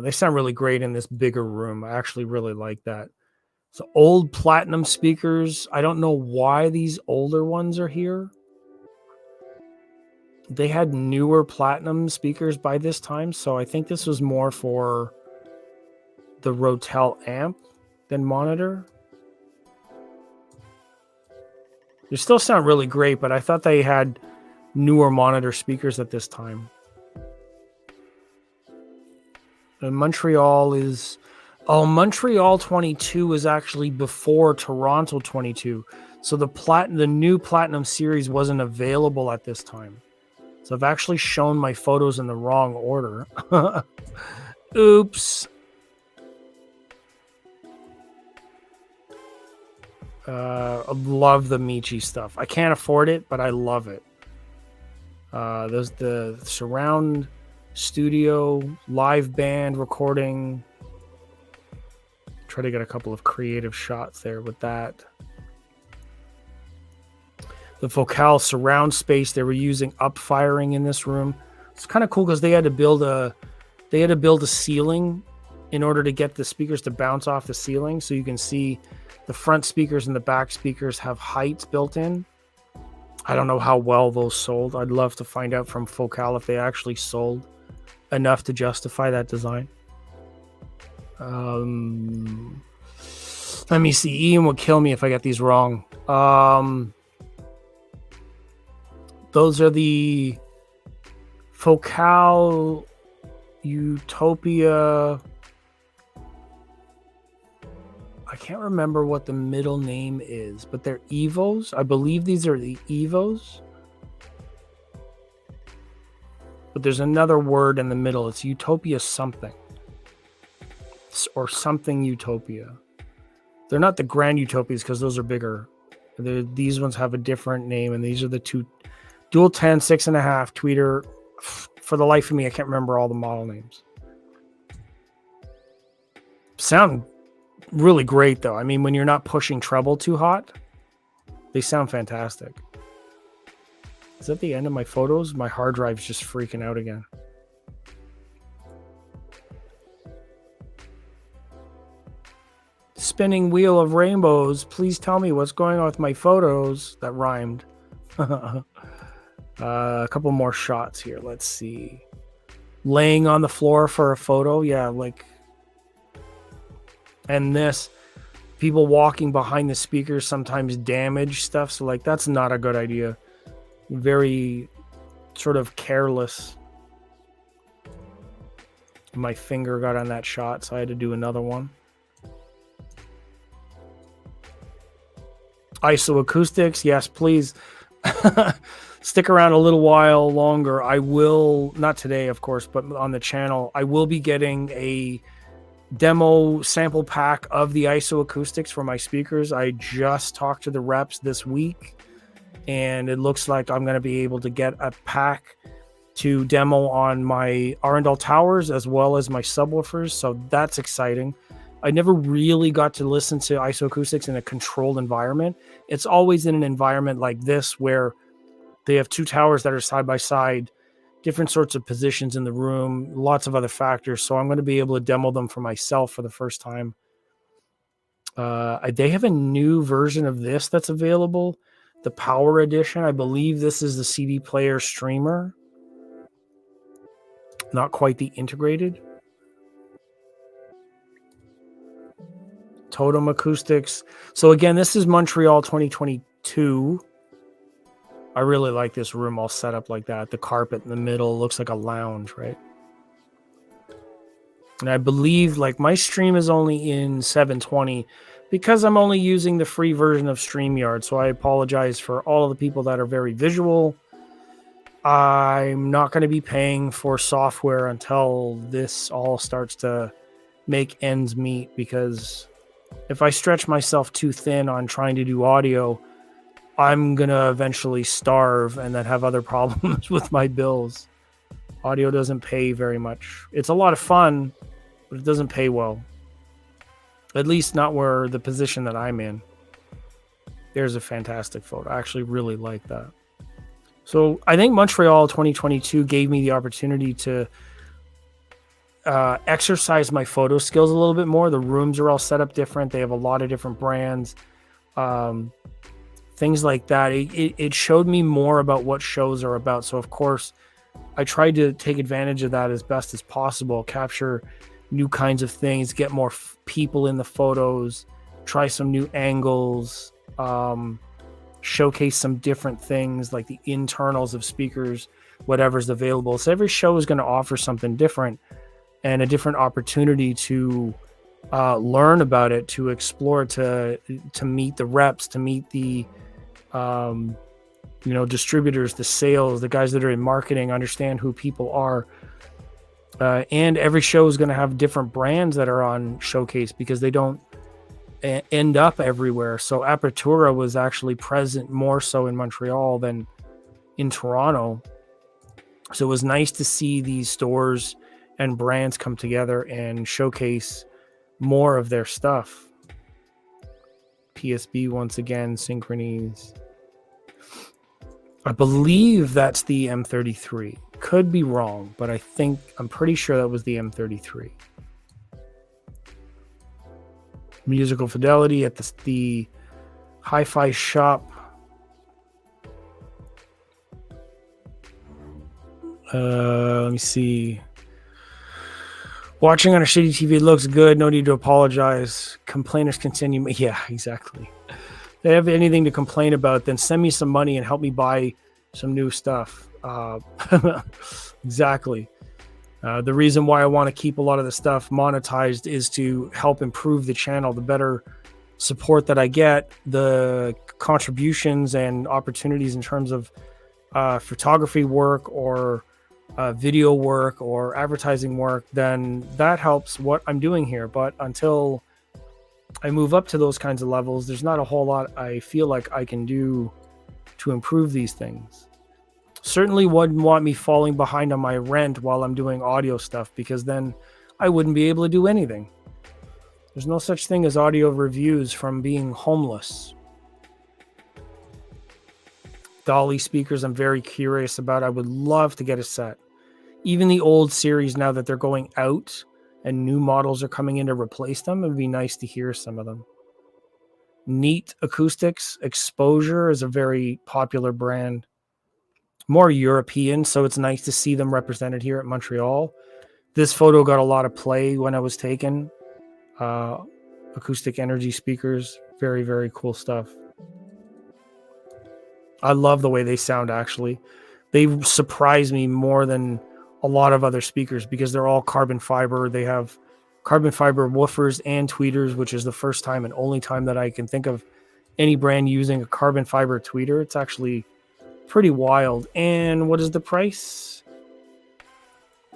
They sound really great in this bigger room. I actually really like that. So old platinum speakers. I don't know why these older ones are here. They had newer platinum speakers by this time, so I think this was more for the Rotel amp than monitor. They still sound really great, but I thought they had newer monitor speakers at this time. And Montreal is... Oh, Montreal 22 is actually before Toronto 22. So the new Platinum series wasn't available at this time. So I've actually shown my photos in the wrong order. Oops. I love the Michi stuff. I can't afford it, but I love it. There's the surround studio, live band recording. Try to get a couple of creative shots there with that. The Focal surround space, they were using upfiring in this room. It's kind of cool because they had to build a ceiling in order to get the speakers to bounce off the ceiling. So you can see the front speakers and the back speakers have heights built in. I don't know how well those sold. I'd love to find out from Focal if they actually sold enough to justify that design. Let me see. Ian will kill me if I get these wrong. Those are the Focal Utopia. I can't remember what the middle name is, but they're Evos. I believe these are the Evos. But there's another word in the middle. It's Utopia something. Or something Utopia. They're not the Grand Utopias because those are bigger. These ones have a different name, and these are the two dual 10, 6.5 tweeter. For the life of me, I can't remember all the model names. Sound really great though. I mean, when you're not pushing treble too hot, they sound fantastic. Is that the end of my photos? My hard drive's just freaking out again. Spinning wheel of rainbows. Please tell me what's going on with my photos. That rhymed. A couple more shots here. Let's see. Laying on the floor for a photo. Yeah, like... And this, people walking behind the speakers sometimes damage stuff. So, like, that's not a good idea. Very sort of careless. My finger got on that shot, so I had to do another one. ISO acoustics, yes, please. Stick around a little while longer. I will, not today, of course, but on the channel, I will be getting a demo sample pack of the ISO acoustics for my speakers. I just talked to the reps this week, and it looks like I'm going to be able to get a pack to demo on my Arundel Towers as well as my subwoofers, so that's exciting. I never really got to listen to isoacoustics in a controlled environment. It's always in an environment like this where they have two towers that are side by side, different sorts of positions in the room, lots of other factors. So I'm going to be able to demo them for myself for the first time. They have a new version of this that's available, the Power Edition. I believe this is the CD player streamer, not quite the integrated. Totem Acoustics. So again, this is Montreal 2022. I really like this room all set up like that. The carpet in the middle looks like a lounge, right? And I believe like my stream is only in 720 because I'm only using the free version of StreamYard. So I apologize for all of the people that are very visual. I'm not going to be paying for software until this all starts to make ends meet, because if I stretch myself too thin on trying to do audio, I'm going to eventually starve and then have other problems with my bills. Audio doesn't pay very much. It's a lot of fun, but it doesn't pay well. At least not where the position that I'm in. There's a fantastic photo. I actually really like that. So I think Montreal 2022 gave me the opportunity to exercise my photo skills a little bit more. The rooms are all set up different. They have a lot of different brands. Things like that. It showed me more about what shows are about. So of course, I tried to take advantage of that as best as possible, capture new kinds of things, get more people in the photos, try some new angles, showcase some different things like the internals of speakers, whatever's available. So every show is going to offer something different and a different opportunity to learn about it, to explore, to meet the reps, to meet the distributors, the sales, the guys that are in marketing, understand who people are. And every show is going to have different brands that are on showcase because they don't end up everywhere. So Apertura was actually present more so in Montreal than in Toronto. So it was nice to see these stores and brands come together and showcase more of their stuff. PSB once again, Synchronies. I believe that's the M33. Could be wrong, but I'm pretty sure that was the M33. Musical Fidelity at the Hi-Fi Shop. Let me see. Watching on a shitty TV looks good. No need to apologize. Complainers continue. Yeah, exactly. If they have anything to complain about, then send me some money and help me buy some new stuff. Exactly. The reason why I want to keep a lot of the stuff monetized is to help improve the channel. The better support that I get, the contributions and opportunities in terms of photography work or video work or advertising work, then that helps what I'm doing here. But until I move up to those kinds of levels, there's not a whole lot I feel like I can do to improve these things. Certainly wouldn't want me falling behind on my rent while I'm doing audio stuff, because then I wouldn't be able to do anything. There's no such thing as audio reviews from being homeless. Dolly speakers I'm very curious about. I would love to get a set. Even the old series, now that they're going out and new models are coming in to replace them, it would be nice to hear some of them. Neat Acoustics. Exposure is a very popular brand. More European, so it's nice to see them represented here at Montreal. This photo got a lot of play when I was taken. Acoustic Energy speakers. Very, very cool stuff. I love the way they sound, actually. They surprise me more than a lot of other speakers because they're all carbon fiber. They have carbon fiber woofers and tweeters, which is the first time and only time that I can think of any brand using a carbon fiber tweeter. It's actually pretty wild. And what is the price?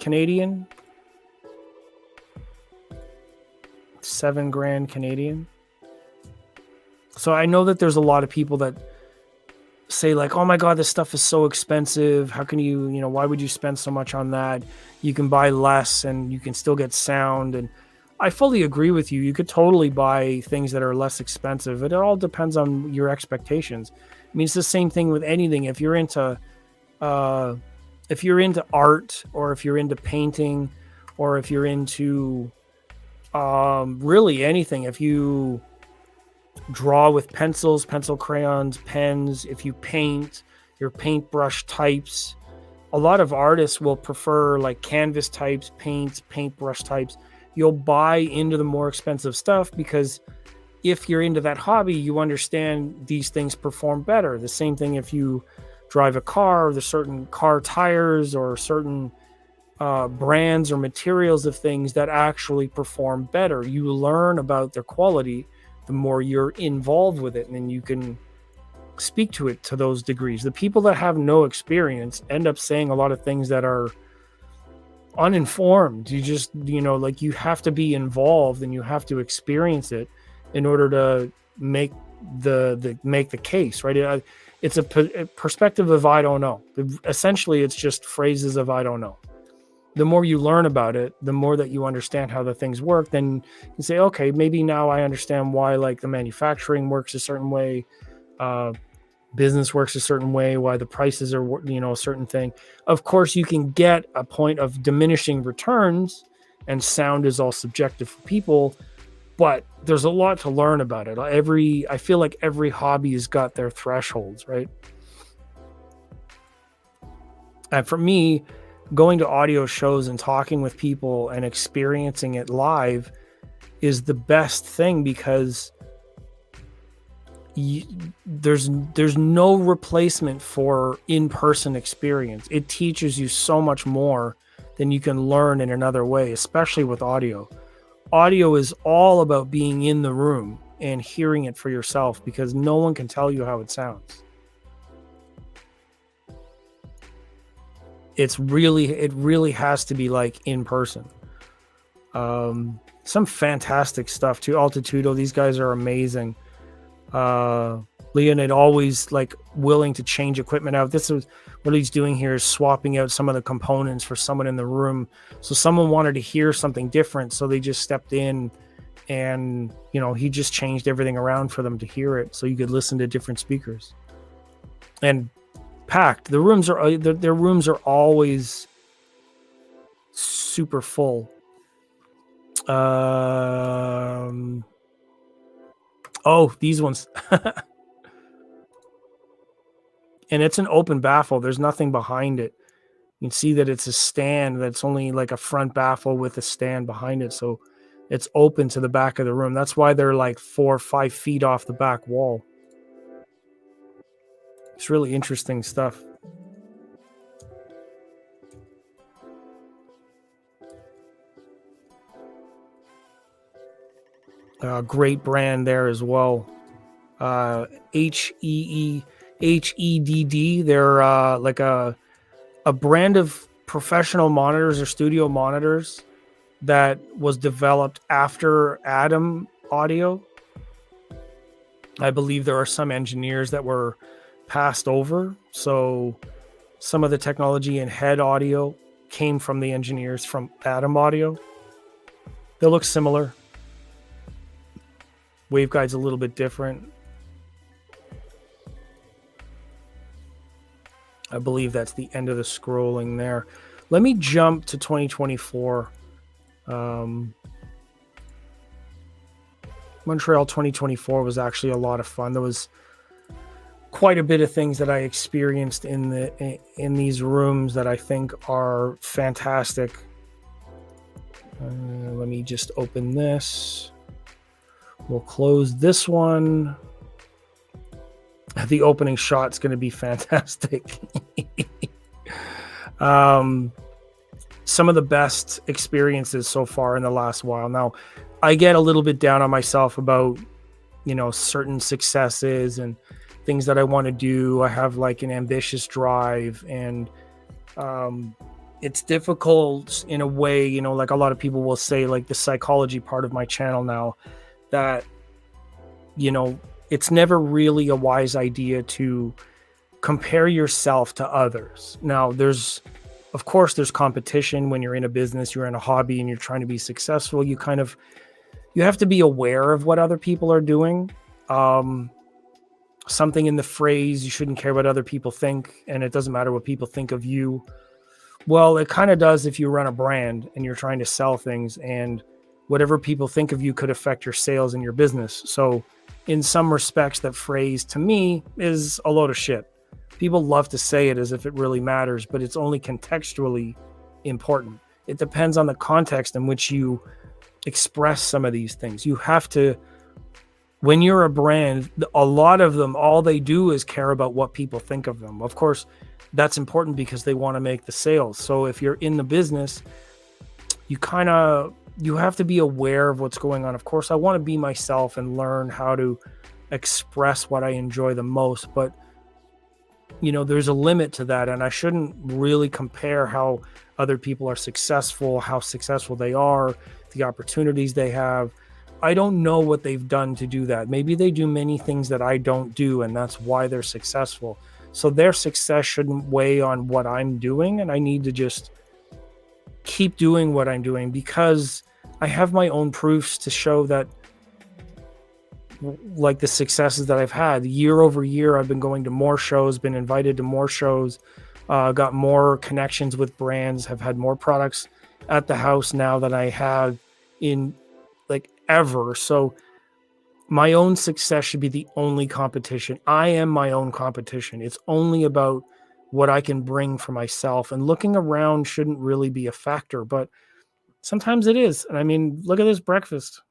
Canadian? $7,000 Canadian. So I know that there's a lot of people that say like, oh my God, this stuff is so expensive. How can you, why would you spend so much on that? You can buy less and you can still get sound. And I fully agree with you. You could totally buy things that are less expensive. It all depends on your expectations. I mean, it's the same thing with anything. If you're into art, or if you're into painting, or if you're into really anything, if you draw with pencils, pencil crayons, pens, if you paint, your paintbrush types, a lot of artists will prefer like canvas types, paints, paintbrush types. You'll buy into the more expensive stuff because if you're into that hobby, you understand these things perform better. The same thing if you drive a car, there's certain car tires or certain brands or materials of things that actually perform better. You learn about their quality the more you're involved with it, and then you can speak to it to those degrees. The people that have no experience end up saying a lot of things that are uninformed. You just, like, you have to be involved and you have to experience it in order to make the case, right? It's a perspective of I don't know. Essentially, it's just phrases of I don't know. The more you learn about it, the more that you understand how the things work, then you say, okay, maybe now I understand why like the manufacturing works a certain way, business works a certain way, why the prices are, a certain thing. Of course, you can get a point of diminishing returns, and sound is all subjective for people, but there's a lot to learn about it. I feel like every hobby has got their thresholds, right? And for me, going to audio shows and talking with people and experiencing it live is the best thing, because there's no replacement for in-person experience. It teaches you so much more than you can learn in another way, especially with audio. Audio is all about being in the room and hearing it for yourself, because no one can tell you how it sounds. It really has to be like in person. Some fantastic stuff too. Altitudo, these guys are amazing. Leonid always like willing to change equipment out. This is what he's doing here, is swapping out some of the components for someone in the room. So someone wanted to hear something different, so they just stepped in and he just changed everything around for them to hear it, so you could listen to different speakers. And packed. Their rooms are always super full. These ones. And it's an open baffle. There's nothing behind it. You can see that it's a stand that's only like a front baffle with a stand behind it, so it's open to the back of the room. That's why they're like 4 or 5 feet off the back wall. It's really interesting stuff. Great brand there as well. HEDD. They're like a brand of professional monitors or studio monitors that was developed after Adam Audio. I believe there are some engineers that were passed over, so some of the technology in head audio came from the engineers from Adam Audio. They look similar. Waveguide's a little bit different. I believe that's the end of the scrolling there. Let me jump to 2024. Montreal 2024 was actually a lot of fun. There was quite a bit of things that I experienced in these rooms that I think are fantastic. Let me just open this. We'll close this one. The opening shot's going to be fantastic. Some of the best experiences so far in the last while. Now, I get a little bit down on myself about, certain successes and things that I want to do. I have like an ambitious drive, and it's difficult in a way, like a lot of people will say, like the psychology part of my channel now, that, it's never really a wise idea to compare yourself to others. Now, of course, there's competition when you're in a business, you're in a hobby, and you're trying to be successful. You have to be aware of what other people are doing. Something in the phrase, you shouldn't care what other people think, and it doesn't matter what people think of you. Well, it kind of does if you run a brand and you're trying to sell things, and whatever people think of you could affect your sales and your business. So in some respects, that phrase to me is a load of shit. People love to say it as if it really matters, but it's only contextually important. It depends on the context in which you express some of these things. You have to, when you're a brand, a lot of them, all they do is care about what people think of them. Of course, that's important because they want to make the sales. So if you're in the business, you have to be aware of what's going on. Of course, I want to be myself and learn how to express what I enjoy the most, but there's a limit to that, and I shouldn't really compare how other people are successful, how successful they are, the opportunities they have. I don't know what they've done to do that. Maybe they do many things that I don't do, and that's why they're successful. So their success shouldn't weigh on what I'm doing, and I need to just keep doing what I'm doing because I have my own proofs to show that, like the successes that I've had year over year. I've been going to more shows, been invited to more shows, got more connections with brands, have had more products at the house now than I have in like ever. So my own success should be the only competition. I am my own competition. It's only about what I can bring for myself, and looking around shouldn't really be a factor, but sometimes it is. And I mean, look at this breakfast.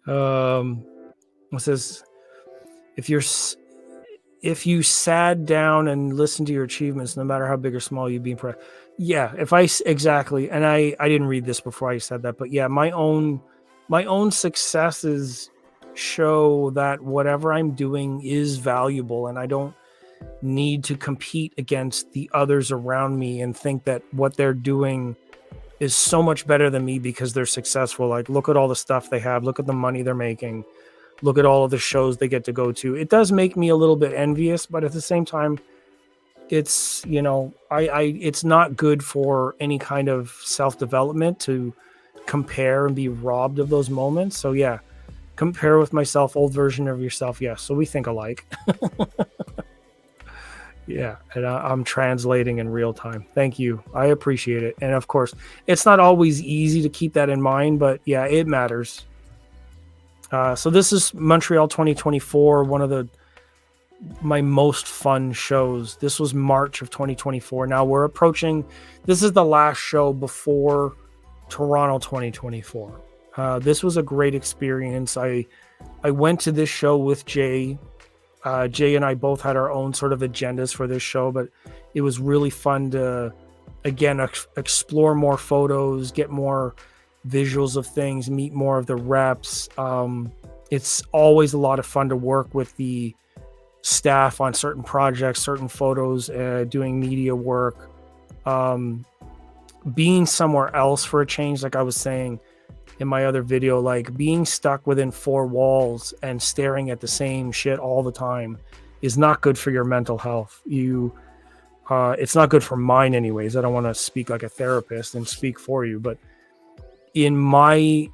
It says, if you sat down and listened to your achievements, no matter how big or small, you'd be impressed. Yeah, exactly. And I didn't read this before I said that, but yeah, my own successes show that whatever I'm doing is valuable, and I don't need to compete against the others around me and think that what they're doing is so much better than me because they're successful. Like, look at all the stuff they have, look at the money they're making, look at all of the shows they get to go to. It does make me a little bit envious, but at the same time, it's, it's not good for any kind of self-development to compare and be robbed of those moments. So yeah, compare with myself, old version of yourself. Yeah, so we think alike. Yeah, and I'm translating in real time. Thank you. I appreciate it. And of course, it's not always easy to keep that in mind, but yeah, it matters. So this is Montreal 2024, one of my most fun shows. This was March of 2024. Now we're approaching, this is the last show before Toronto 2024. This was a great experience. I went to this show with Jay. Jay and I both had our own sort of agendas for this show, but it was really fun to, again, explore more photos, get more visuals of things, meet more of the reps. It's always a lot of fun to work with the staff on certain projects, certain photos, doing media work, being somewhere else for a change. Like I was saying in my other video, like being stuck within four walls and staring at the same shit all the time is not good for your mental health. It's not good for mine anyways. I don't want to speak like a therapist and speak for you, but in my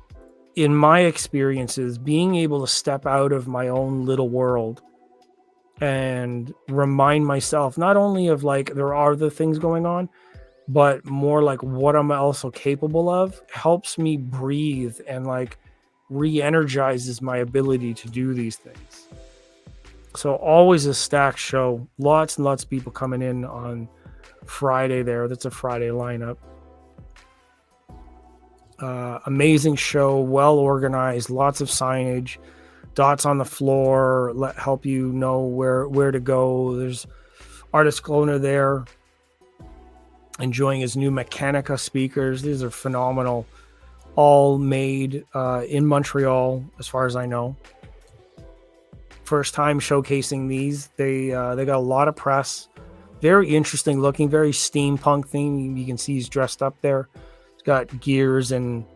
experiences, being able to step out of my own little world and remind myself not only of like there are the things going on, but more like what I'm also capable of, helps me breathe and like re-energizes my ability to do these things. So always a stacked show, lots and lots of people coming in on Friday there. That's a Friday lineup. Amazing show, well organized, lots of signage, dots on the floor, help you know where to go. There's artist owner there enjoying his new Mechanica speakers. These are phenomenal, all made in Montreal as far as I know. First time showcasing these. They got a lot of press, very interesting looking, very steampunk theme. You can see he's dressed up there. He's got gears and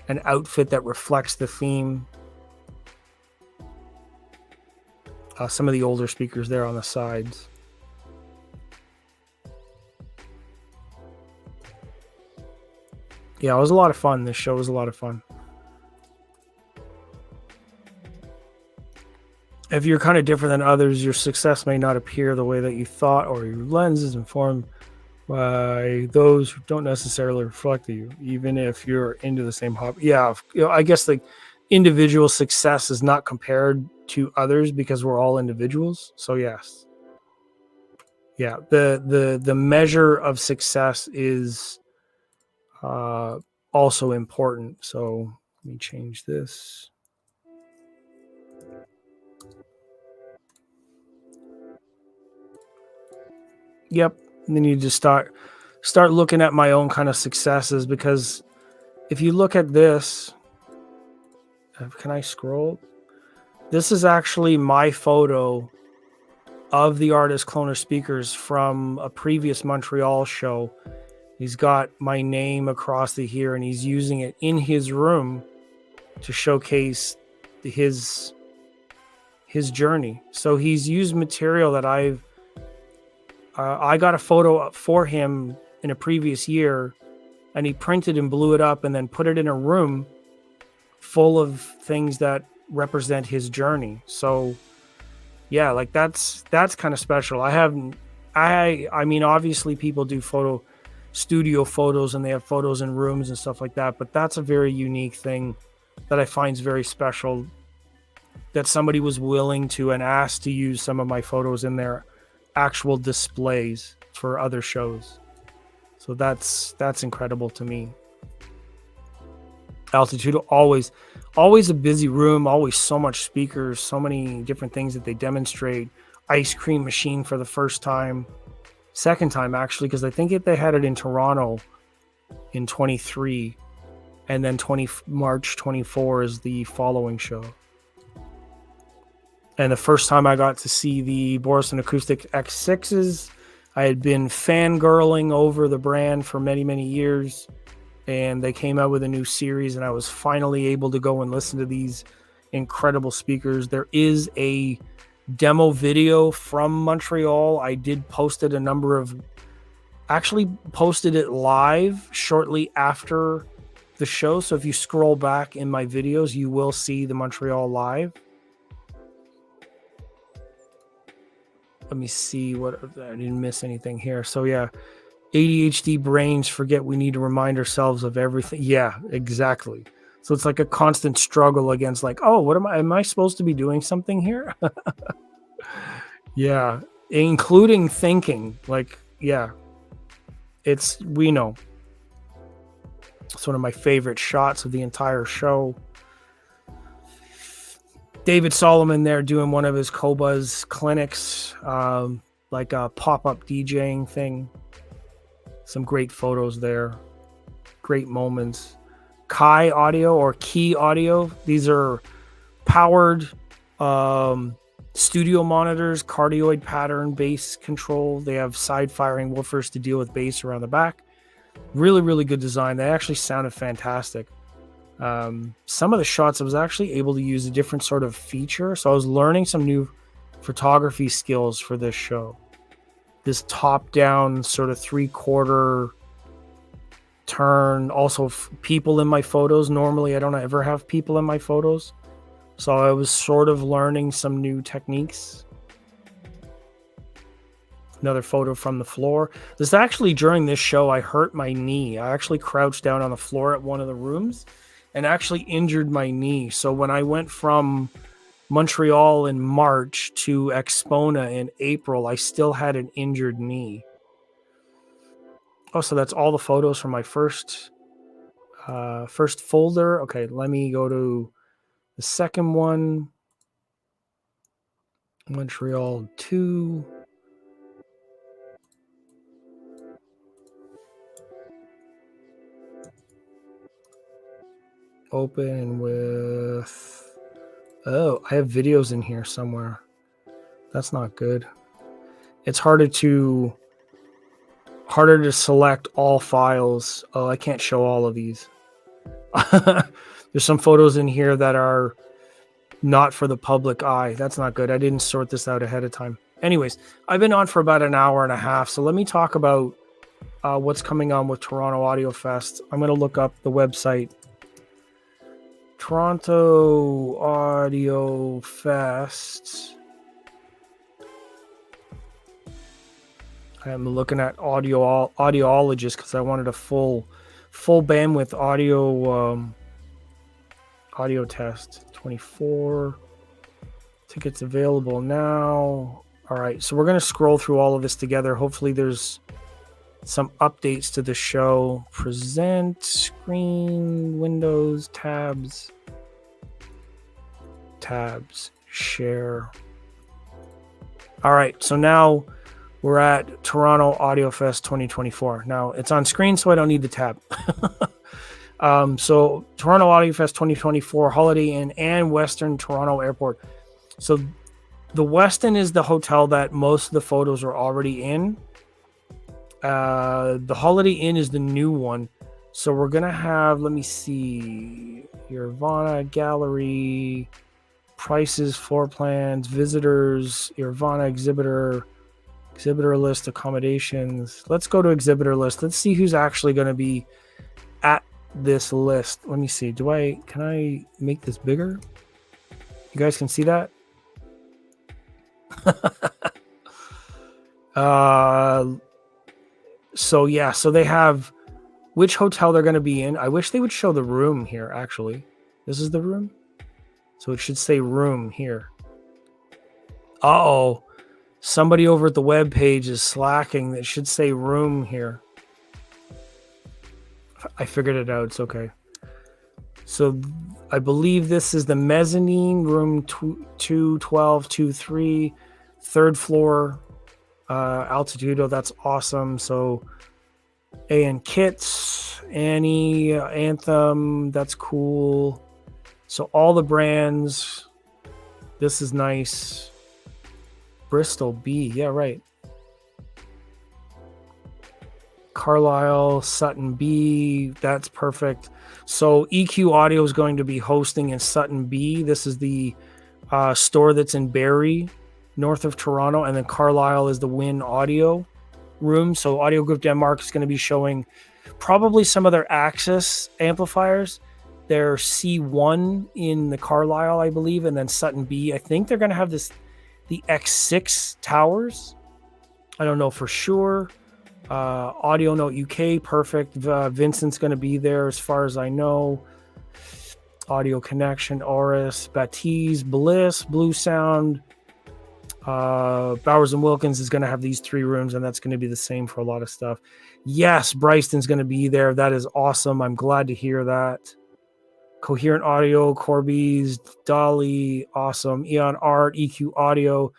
an outfit that reflects the theme. some of the older speakers there on the sides. Yeah, it was a lot of fun. This show was a lot of fun. If you're kind of different than others, your success may not appear the way that you thought, or your lens is informed by those who don't necessarily reflect you, even if you're into the same hobby. Yeah, I guess the individual success is not compared to others because we're all individuals. So yes. Yeah, the measure of success is also important. So let me change this. Yep. And then you just start looking at my own kind of successes, because if you look at this, can I scroll? This is actually my photo of the artist Cloner Speakers from a previous Montreal show. He's got my name across the here, and he's using it in his room to showcase his journey. So he's used material that I got a photo up for him in a previous year, and he printed and blew it up and then put it in a room full of things that represent his journey. So yeah, like that's kind of special. I mean, obviously people do studio photos and they have photos in rooms and stuff like that, but that's a very unique thing that I find is very special, that somebody was willing to and asked to use some of my photos in their actual displays for other shows. So that's incredible to me. Altitude, always a busy room, always so much speakers, so many different things that they demonstrate. Ice cream machine for the second time actually, because I think they had it in Toronto in 23, and then March 24 is the following show. And the first time I got to see the Borison Acoustic X6s, I had been fangirling over the brand for many, many years. And they came out with a new series, and I was finally able to go and listen to these incredible speakers. There is a demo video from Montreal. I did posted posted it live shortly after the show. So if you scroll back in my videos, you will see the Montreal live. Let me see what I didn't miss anything here. So yeah, ADHD brains forget we need to remind ourselves of everything. Yeah, exactly. So it's like a constant struggle against like, oh, what am I supposed to be doing something here? Yeah, including thinking. Like, yeah, we know. It's one of my favorite shots of the entire show. David Solomon there doing one of his Cobuzz clinics, like a pop-up DJing thing. Some great photos there. Great moments. Kai Audio or Key Audio. These are powered studio monitors, cardioid pattern, bass control. They have side-firing woofers to deal with bass around the back. Really, really good design. They actually sounded fantastic. Some of the shots I was actually able to use a different sort of feature. So I was learning some new photography skills for this show. This top-down sort of 3/4 turn. Also people in my photos. Normally I don't ever have people in my photos. So I was sort of learning some new techniques. Another photo from the floor. This actually, during this show, I hurt my knee. I actually crouched down on the floor at one of the rooms and actually injured my knee. So when I went from Montreal in March to Expona in April, I still had an injured knee. Oh, so that's all the photos from my first folder. Okay, let me go to the second one. Montreal 2. Open with... Oh, I have videos in here somewhere. That's not good. It's harder to select all files. Oh, I can't show all of these. There's some photos in here that are not for the public eye. That's not good. I didn't sort this out ahead of time. Anyways, I've been on for about an hour and a half, so let me talk about what's coming on with Toronto Audio Fest. I'm going to look up the website. Toronto Audio Fest. I'm looking at audiologist because I wanted a full bandwidth audio test. 24 tickets available now. All right, so we're going to scroll through all of this together. Hopefully there's some updates to the show. Present, screen, windows, tabs, share. All right, so now we're at Toronto Audio Fest 2024. Now it's on screen, so I don't need the tab. So Toronto Audio Fest 2024, Holiday Inn and Westin Toronto Airport. So the Westin is the hotel that most of the photos are already in. The Holiday Inn is the new one. So we're going to have, let me see, Irvana gallery, prices, floor plans, visitors, Irvana exhibitor list, accommodations. Let's go to exhibitor list. Let's see who's actually going to be at this list. Let me see. Can I make this bigger? You guys can see that? So they have which hotel they're going to be in. I wish they would show the room here, actually. This is the room. So it should say room here. Uh-oh. Somebody over at the web page is slacking. It should say room here. I figured it out. It's okay. So I believe this is the mezzanine, room 21223, third floor, altitude. Oh, that's awesome. So A&N Kits, Annie, Anthem, that's cool. So all the brands. This is nice. Bristol B, yeah, right. Carlisle, Sutton B, that's perfect. So EQ Audio is going to be hosting in Sutton B. This is the store that's in Barrie, north of Toronto, and then Carlisle is the Win Audio room. So Audio Group Denmark is going to be showing probably some of their Axis amplifiers. Their C1 in the Carlisle, I believe, and then Sutton B. I think they're going to have the X6 towers. I don't know for sure. Audio Note UK, perfect. Vincent's going to be there as far as I know. Audio Connection, Auris, Batiz, Bliss, Blue Sound. Bowers & Wilkins is going to have these 3 rooms, and that's going to be the same for a lot of stuff. Yes, Bryston's going to be there. That is awesome. I'm glad to hear that. Coherent Audio, Corby's, Dolly, awesome. Eon Art, EQ Audio,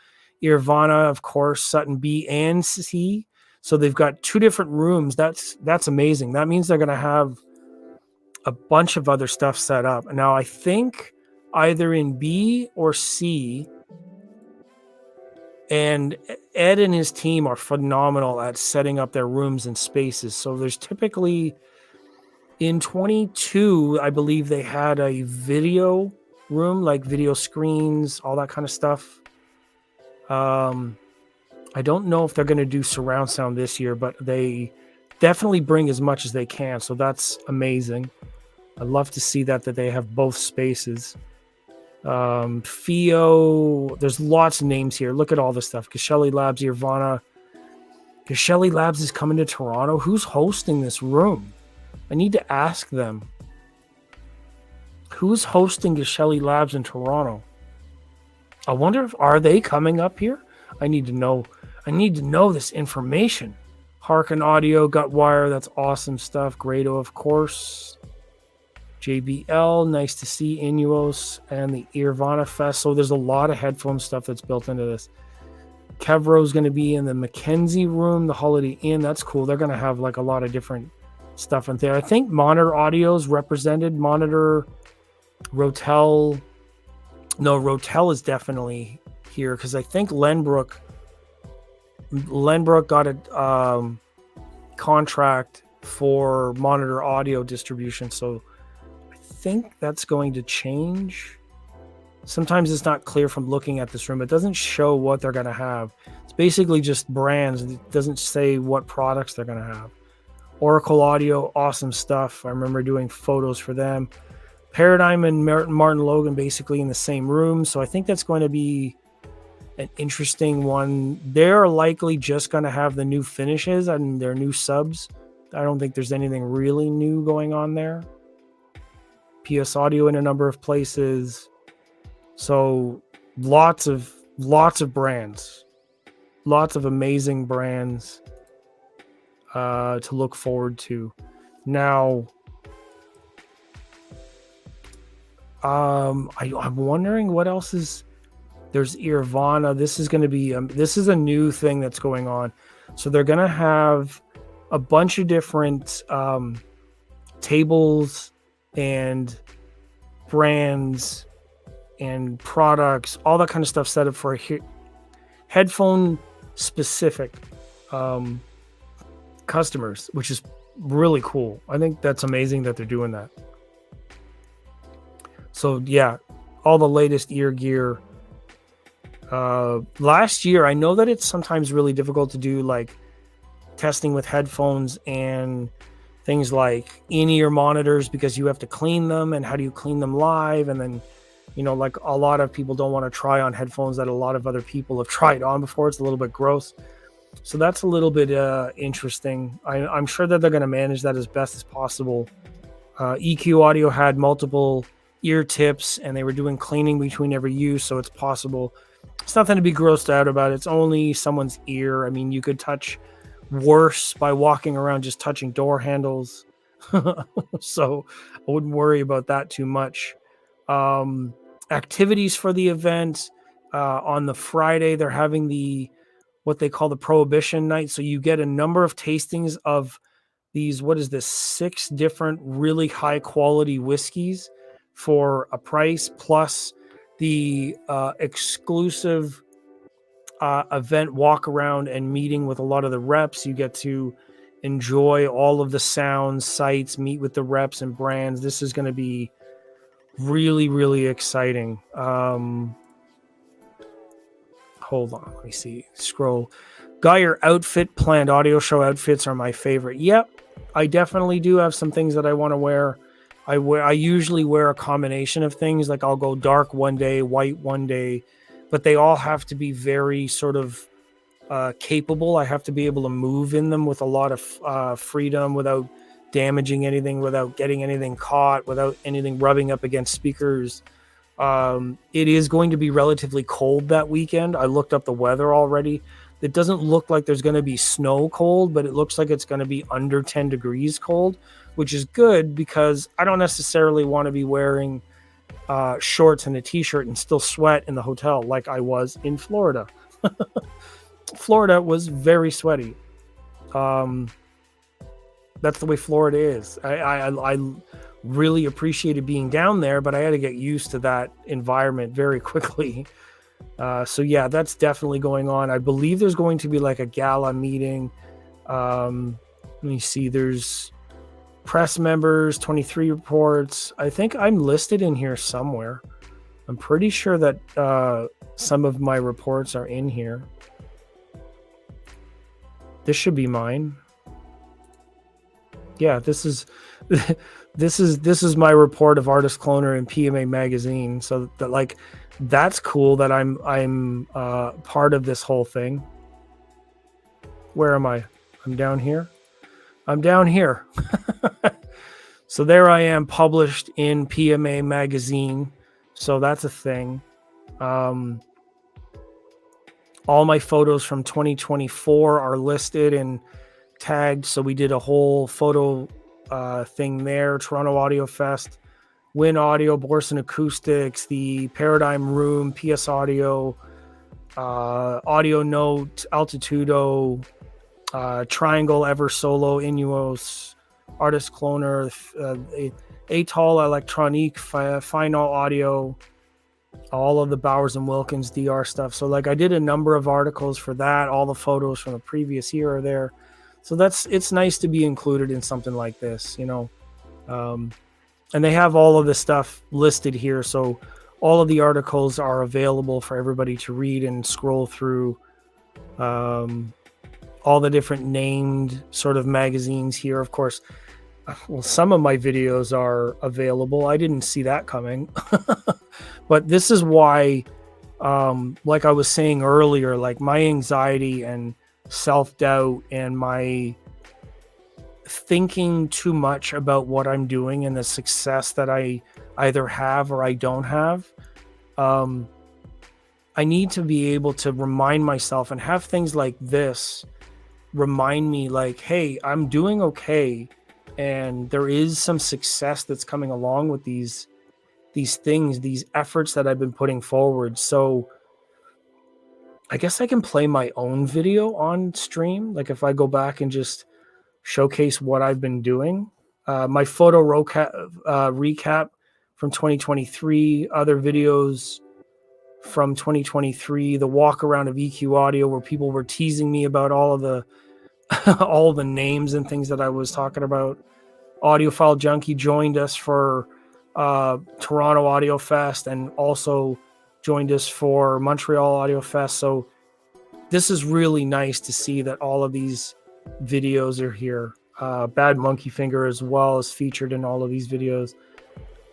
Irvana, of course, Sutton B and C. So they've got 2 different rooms. That's amazing. That means they're going to have a bunch of other stuff set up. Now, I think either in B or C, and Ed and his team are phenomenal at setting up their rooms and spaces. So there's typically, in 22, I believe they had a video room, like video screens, all that kind of stuff. I don't know if they're going to do surround sound this year, but they definitely bring as much as they can. So that's amazing. I'd love to see that they have both spaces. FIO, there's lots of names here. Look at all this stuff. Geshelli Labs, Irvana. Geshelli Labs is coming to Toronto. Who's hosting this room? I need to ask them. Who's hosting Geshelli Labs in Toronto? I wonder are they coming up here? I need to know this information. Harken Audio, Gutwire, that's awesome stuff. Grado, of course. JBL, nice to see. Inuos and the Irvana Fest. So there's a lot of headphone stuff that's built into this. Kevro's going to be in the Mackenzie room, the Holiday Inn. That's cool. They're going to have like a lot of different stuff in there. I think Monitor Audio's represented. Monitor, Rotel. No, Rotel is definitely here because I think Lenbrook got a contract for Monitor Audio distribution. So I think that's going to change. Sometimes it's not clear from looking at this room. It doesn't show what they're going to have. It's basically just brands. It doesn't say what products they're going to have. Oracle Audio, awesome stuff. I remember doing photos for them. Paradigm and Martin Logan basically in the same room. So I think that's going to be an interesting one. They're likely just going to have the new finishes and their new subs. I don't think there's anything really new going on there. PS Audio in a number of places. So lots of brands, lots of amazing brands to look forward to. Now, I'm wondering what else is. There's Irvana. This is going to be this is a new thing that's going on. So they're going to have a bunch of different tables and brands and products, all that kind of stuff set up for headphone specific customers, which is really cool. I think that's amazing that they're doing that. So yeah, all the latest ear gear. Last year, I know that it's sometimes really difficult to do like testing with headphones and things like in-ear monitors because you have to clean them, and how do you clean them live? And then, you know, like a lot of people don't want to try on headphones that a lot of other people have tried on before. It's a little bit gross. So that's a little bit interesting. I'm sure that they're going to manage that as best as possible. EQ Audio had multiple ear tips and they were doing cleaning between every use, so it's possible. It's nothing to be grossed out about. It's only someone's ear. I mean, you could touch worse by walking around just touching door handles. So I wouldn't worry about that too much. Activities for the event. On the Friday, they're having what they call the Prohibition Night. So you get a number of tastings of these, 6 different really high quality whiskeys for a price, plus the exclusive event walk around and meeting with a lot of the reps. You get to enjoy all of the sounds, sights, meet with the reps and brands. This is going to be really, really exciting. Hold on, let me see. Scroll. Got your outfit planned. Audio show outfits are my favorite. Yep, I definitely do have some things that I want to wear. I usually wear a combination of things. Like I'll go dark one day, white one day, but they all have to be very sort of capable. I have to be able to move in them with a lot of freedom without damaging anything, without getting anything caught, without anything rubbing up against speakers. It is going to be relatively cold that weekend. I looked up the weather already. It doesn't look like there's going to be snow cold, but it looks like it's going to be under 10 degrees cold, which is good because I don't necessarily want to be wearing shorts and a t-shirt and still sweat in the hotel like I was in Florida. Florida was very sweaty. That's the way Florida is. I really appreciated being down there, but I had to get used to that environment very quickly. So yeah, that's definitely going on. I believe there's going to be like a gala meeting. Let me see. There's press members, 23 reports. I think I'm listed in here somewhere. I'm pretty sure that some of my reports are in here. This should be mine. Yeah, this is this is my report of Artist Cloner in PMA magazine. So that, like, that's cool that I'm part of this whole thing. Where am I? I'm down here. I'm down here. So there I am, published in PMA magazine. So that's a thing. All my photos from 2024 are listed and tagged. So we did a whole photo thing there. Toronto Audiofest, Win Audio, Borson Acoustics, the Paradigm Room, PS Audio, Audio Note, Altitudo, Triangle, Ever Solo, Inuos, Artist Cloner, Atoll Electronique, Final Audio, all of the Bowers and Wilkins DR stuff. So like I did a number of articles for that. All the photos from the previous year are there. So it's nice to be included in something like this, you know. And they have all of this stuff listed here. So all of the articles are available for everybody to read and scroll through. All the different named sort of magazines here. Of course, well, some of my videos are available. I didn't see that coming. But this is why, like I was saying earlier, like my anxiety and self-doubt and my thinking too much about what I'm doing and the success that I either have or I don't have. I need to be able to remind myself and have things like this remind me, like, hey, I'm doing okay, and there is some success that's coming along with these things, these efforts that I've been putting forward. So I guess I can play my own video on stream, like if I go back and just showcase what I've been doing. My photo recap from 2023, other videos from 2023, the walk around of EQ Audio, where people were teasing me about all of the all the names and things that I was talking about. Audiophile Junkie joined us for Toronto Audiofest and also joined us for Montreal Audiofest. So this is really nice to see that all of these videos are here. Bad Monkey Finger as well is featured in all of these videos.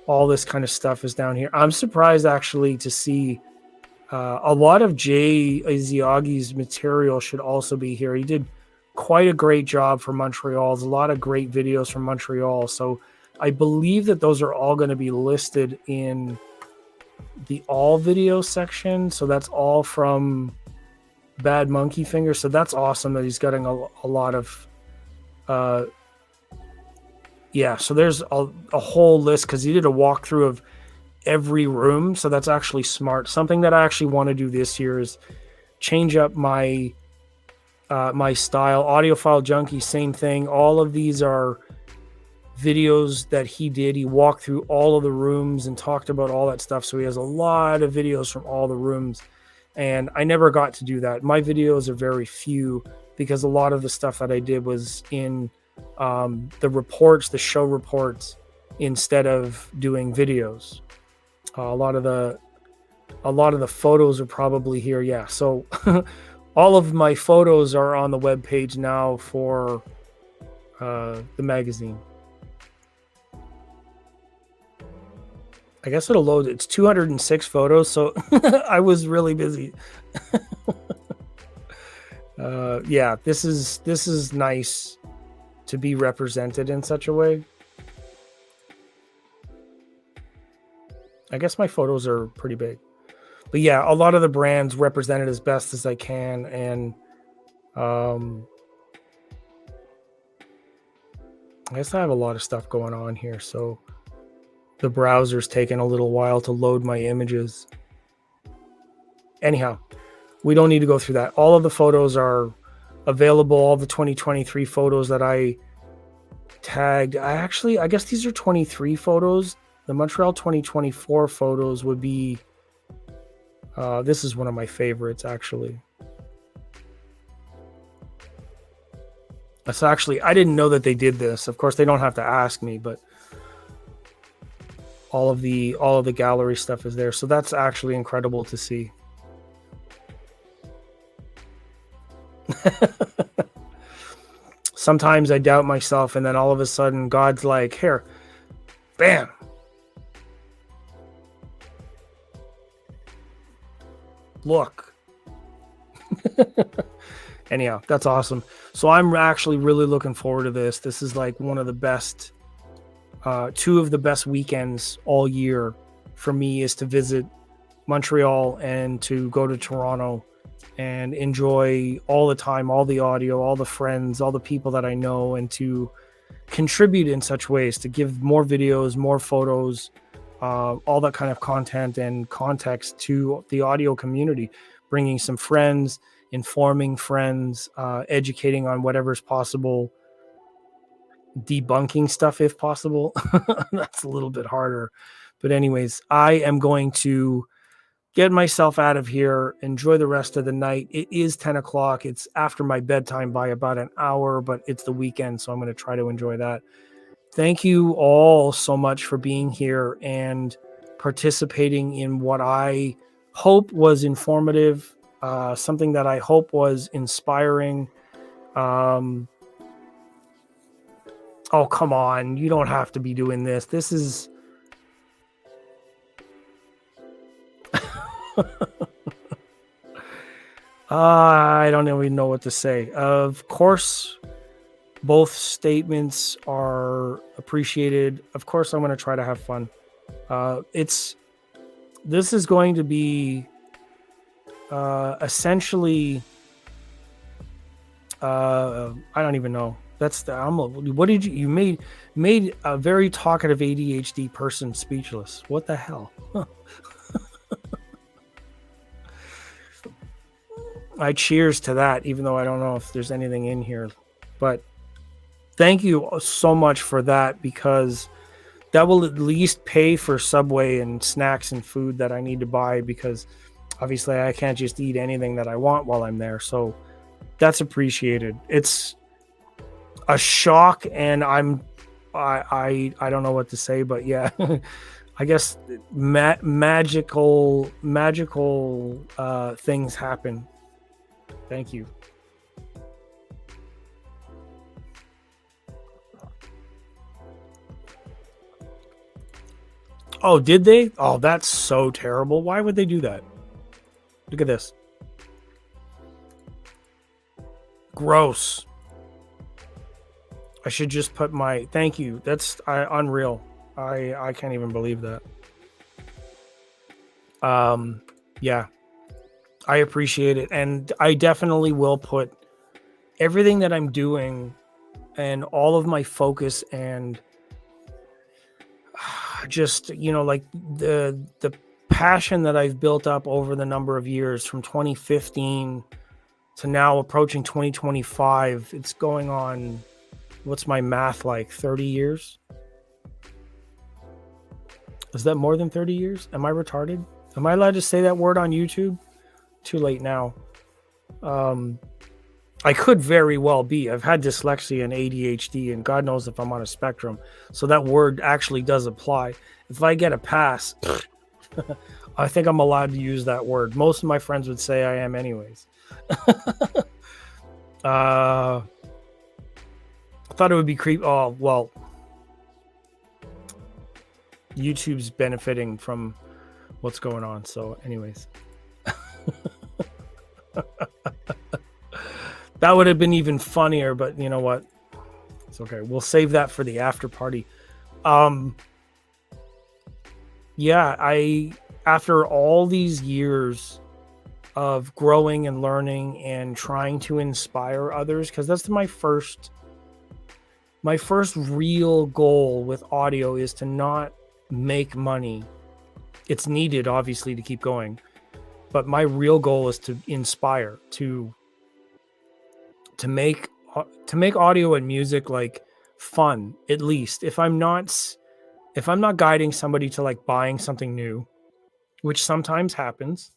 All this kind of stuff is down here. I'm surprised actually to see a lot of Jay Iziagi's material should also be here. He did quite a great job for Montreal. There's a lot of great videos from Montreal. So I believe that those are all going to be listed in the all video section. So that's all from Bad Monkey Finger. So that's awesome that he's getting a lot of yeah, so there's a whole list because he did a walkthrough of every room. So that's actually smart. Something that I actually want to do this year is change up my my style. Audiophile Junkie, same thing. All of these are videos that he did. He walked through all of the rooms and talked about all that stuff. So he has a lot of videos from all the rooms. And I never got to do that. My videos are very few because a lot of the stuff that I did was in the reports, the show reports, instead of doing videos. A lot of the photos are probably here. Yeah. So all of my photos are on the web page now for the magazine. I guess it'll load. It's 206 photos, so I was really busy. Yeah, this is nice to be represented in such a way. I guess my photos are pretty big. But yeah, a lot of the brands represented as best as I can, and I guess I have a lot of stuff going on here, so the browser's taking a little while to load my images. Anyhow, we don't need to go through that. All of the photos are available, all the 2023 photos that I tagged. I guess these are 23 photos. The Montreal 2024 photos would be, this is one of my favorites, actually. So actually, I didn't know that they did this. Of course, they don't have to ask me, but all of the gallery stuff is there. So that's actually incredible to see. Sometimes I doubt myself, and then all of a sudden God's like, here, bam. Look. Anyhow, that's awesome. So I'm actually really looking forward to this. This is like one of the best, two of the best weekends all year for me is to visit Montreal and to go to Toronto and enjoy all the time, all the audio, all the friends, all the people that I know, and to contribute in such ways, to give more videos, more photos, all that kind of content and context to the audio community, bringing some friends, informing friends, educating on whatever's possible, debunking stuff if possible. That's a little bit harder. But anyways, I am going to get myself out of here, enjoy the rest of the night. It is 10 o'clock. It's after my bedtime by about an hour, but it's the weekend, so I'm going to try to enjoy that. Thank you all so much for being here. And participating in what I hope was informative, something that I hope was inspiring. Oh, come on. You don't have to be doing this. This is... I don't even know what to say. Of course, both statements are appreciated. Of course, I'm going to try to have fun. This is going to be essentially... I don't even know. What did you made a very talkative ADHD person speechless. What the hell? Huh. I cheers to that, even though I don't know if there's anything in here. But thank you so much for that, because that will at least pay for Subway and snacks and food that I need to buy, because obviously I can't just eat anything that I want while I'm there. So that's appreciated. It's a shock, and I don't know what to say, but yeah. I guess magical things happen. Thank you. Oh, did they? Oh, that's so terrible. Why would they do that? Look at this. Gross. I should just put my... Thank you. That's unreal. I can't even believe that. Yeah. I appreciate it. And I definitely will put everything that I'm doing and all of my focus and just, like the passion that I've built up over the number of years from 2015 to now approaching 2025. It's going on, what's my math like, 30 years? Is that more than 30 years? Am I retarded? Am I allowed to say that word on YouTube? Too late now. I could very well be. I've had dyslexia and ADHD, and God knows if I'm on a spectrum. So that word actually does apply. If I get a pass, I think I'm allowed to use that word. Most of my friends would say I am anyways. I thought it would be creepy. Oh, well, YouTube's benefiting from what's going on. So anyways. That would have been even funnier, but you know what? It's okay. We'll save that for the after party. Yeah, after all these years of growing and learning and trying to inspire others, because that's my first real goal with audio is to not make money. It's needed, obviously, to keep going. But my real goal is to inspire, to make audio and music like fun, at least. If I'm not guiding somebody to like buying something new, which sometimes happens,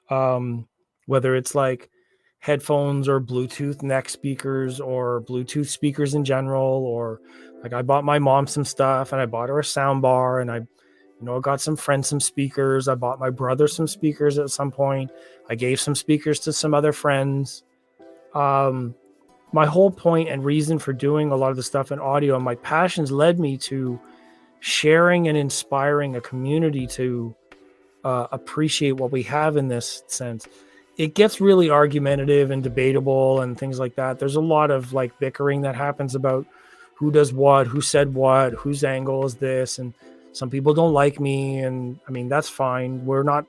whether it's like headphones or Bluetooth neck speakers or Bluetooth speakers in general, or like I bought my mom some stuff and I bought her a sound bar, and I got some friends some speakers. I bought my brother some speakers at some point. I gave some speakers to some other friends. My whole point and reason for doing a lot of the stuff in audio and my passions led me to sharing and inspiring a community to appreciate what we have in this sense. It gets really argumentative and debatable and things like that. There's a lot of like bickering that happens about who does what, who said what, whose angle is this, and some people don't like me, and I mean that's fine. We're not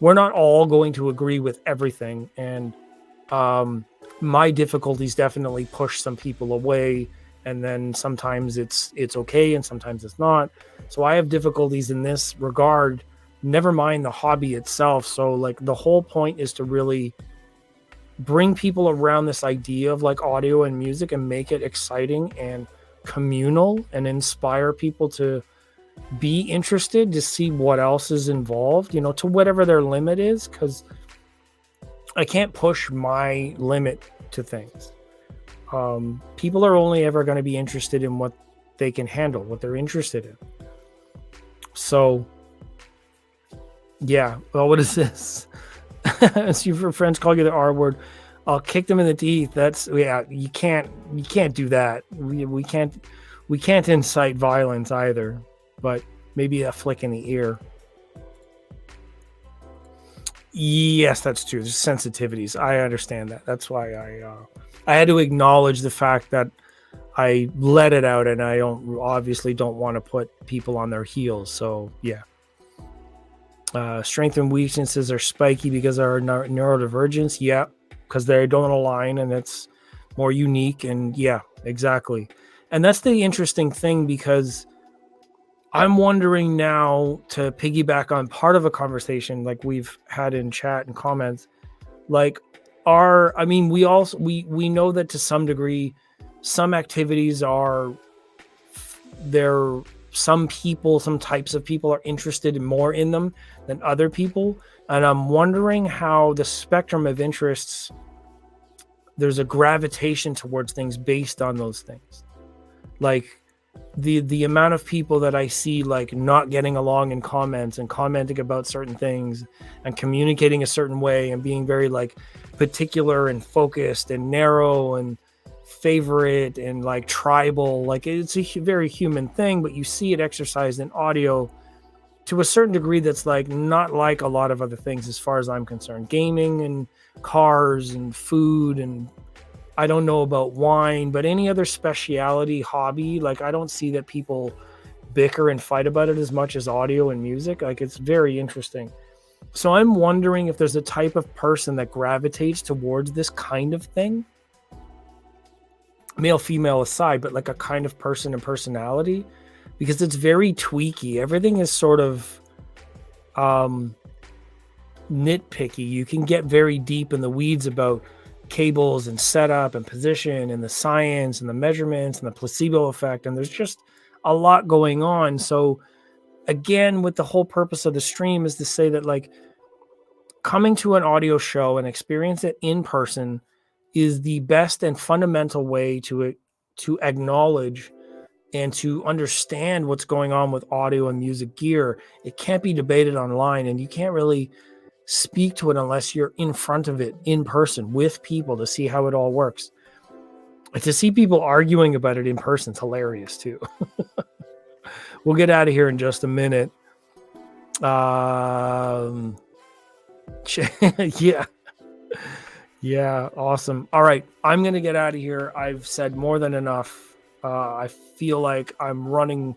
all going to agree with everything, and my difficulties definitely push some people away, and then sometimes it's okay and sometimes it's not. So I have difficulties in this regard, never mind the hobby itself. So like the whole point is to really bring people around this idea of like audio and music and make it exciting and communal and inspire people to be interested to see what else is involved, to whatever their limit is, because I can't push my limit to things. People are only ever going to be interested in what they can handle, what they're interested in. So yeah, well, what is this? As your friends call you the R word, I'll kick them in the teeth. That's, yeah, you can't do that. We can't incite violence either, but maybe a flick in the ear. Yes, that's true. There's sensitivities. I understand that. That's why I had to acknowledge the fact that I let it out, and I obviously don't want to put people on their heels. So yeah. Strengths and weaknesses are spiky because of our neurodivergence. Yeah, because they don't align, and it's more unique. And yeah, exactly. And that's the interesting thing, because I'm wondering now, to piggyback on part of a conversation like we've had in chat and comments, like we know that to some degree, some activities are some types of people are interested more in them than other people. And I'm wondering how the spectrum of interests, there's a gravitation towards things based on those things. Like the amount of people that I see like not getting along in comments and commenting about certain things and communicating a certain way and being very like particular and focused and narrow and favorite and like tribal, like it's a very human thing, but you see it exercised in audio to a certain degree that's like not like a lot of other things as far as I'm concerned. Gaming and cars and food, and I don't know about wine, but any other specialty hobby, like I don't see that people bicker and fight about it as much as audio and music. Like it's very interesting. So I'm wondering if there's a type of person that gravitates towards this kind of thing, male, female aside, but like a kind of person and personality, because it's very tweaky. Everything is sort of nitpicky. You can get very deep in the weeds about cables and setup and position and the science and the measurements and the placebo effect. And there's just a lot going on. So again, with the whole purpose of the stream is to say that like coming to an audio show and experience it in person is the best and fundamental way to acknowledge and to understand what's going on with audio and music gear. It can't be debated online, and you can't really speak to it unless you're in front of it in person with people to see how it all works. And to see people arguing about it in person is hilarious too. We'll get out of here in just a minute. Yeah, awesome. All right, I'm gonna get out of here. I've said more than enough. I feel like I'm running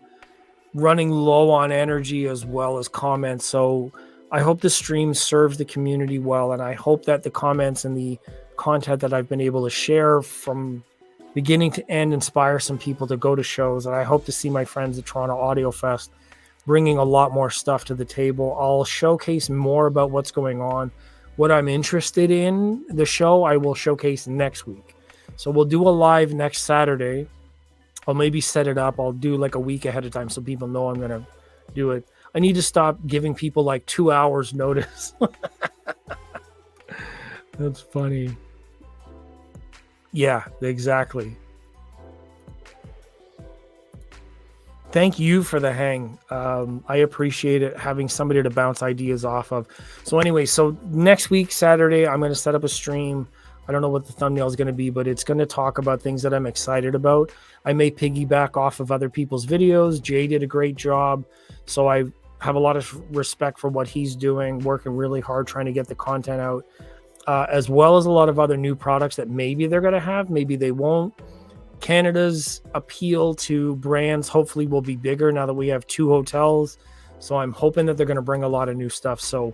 low on energy as well as comments. So I hope the stream serves the community well, and I hope that the comments and the content that I've been able to share from beginning to end inspire some people to go to shows. And I hope to see my friends at Toronto Audiofest bringing a lot more stuff to the table. I'll showcase more about what's going on. What I'm interested in the show, I will showcase next week. So we'll do a live next Saturday. I'll maybe set it up. I'll do like a week ahead of time so people know I'm going to do it. I need to stop giving people like 2 hours notice. That's funny. Yeah, exactly. Thank you for the hang. I appreciate it, having somebody to bounce ideas off of. So anyway, so next week, Saturday, I'm going to set up a stream. I don't know what the thumbnail is going to be, but it's going to talk about things that I'm excited about. I may piggyback off of other people's videos. Jay did a great job. So I have a lot of respect for what he's doing, working really hard, trying to get the content out, as well as a lot of other new products that maybe they're going to have, maybe they won't. Canada's appeal to brands hopefully will be bigger now that we have 2 hotels. So I'm hoping that they're going to bring a lot of new stuff. So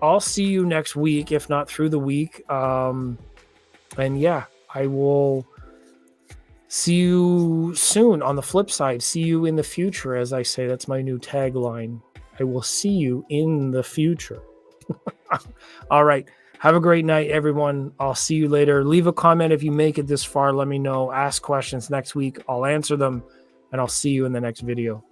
I'll see you next week, if not through the week. And yeah, I will see you soon. On the flip side, see you in the future. As I say, that's my new tagline. I will see you in the future. All right. Have a great night, everyone. I'll see you later. Leave a comment if you make it this far. Let me know. Ask questions next week. I'll answer them, and I'll see you in the next video.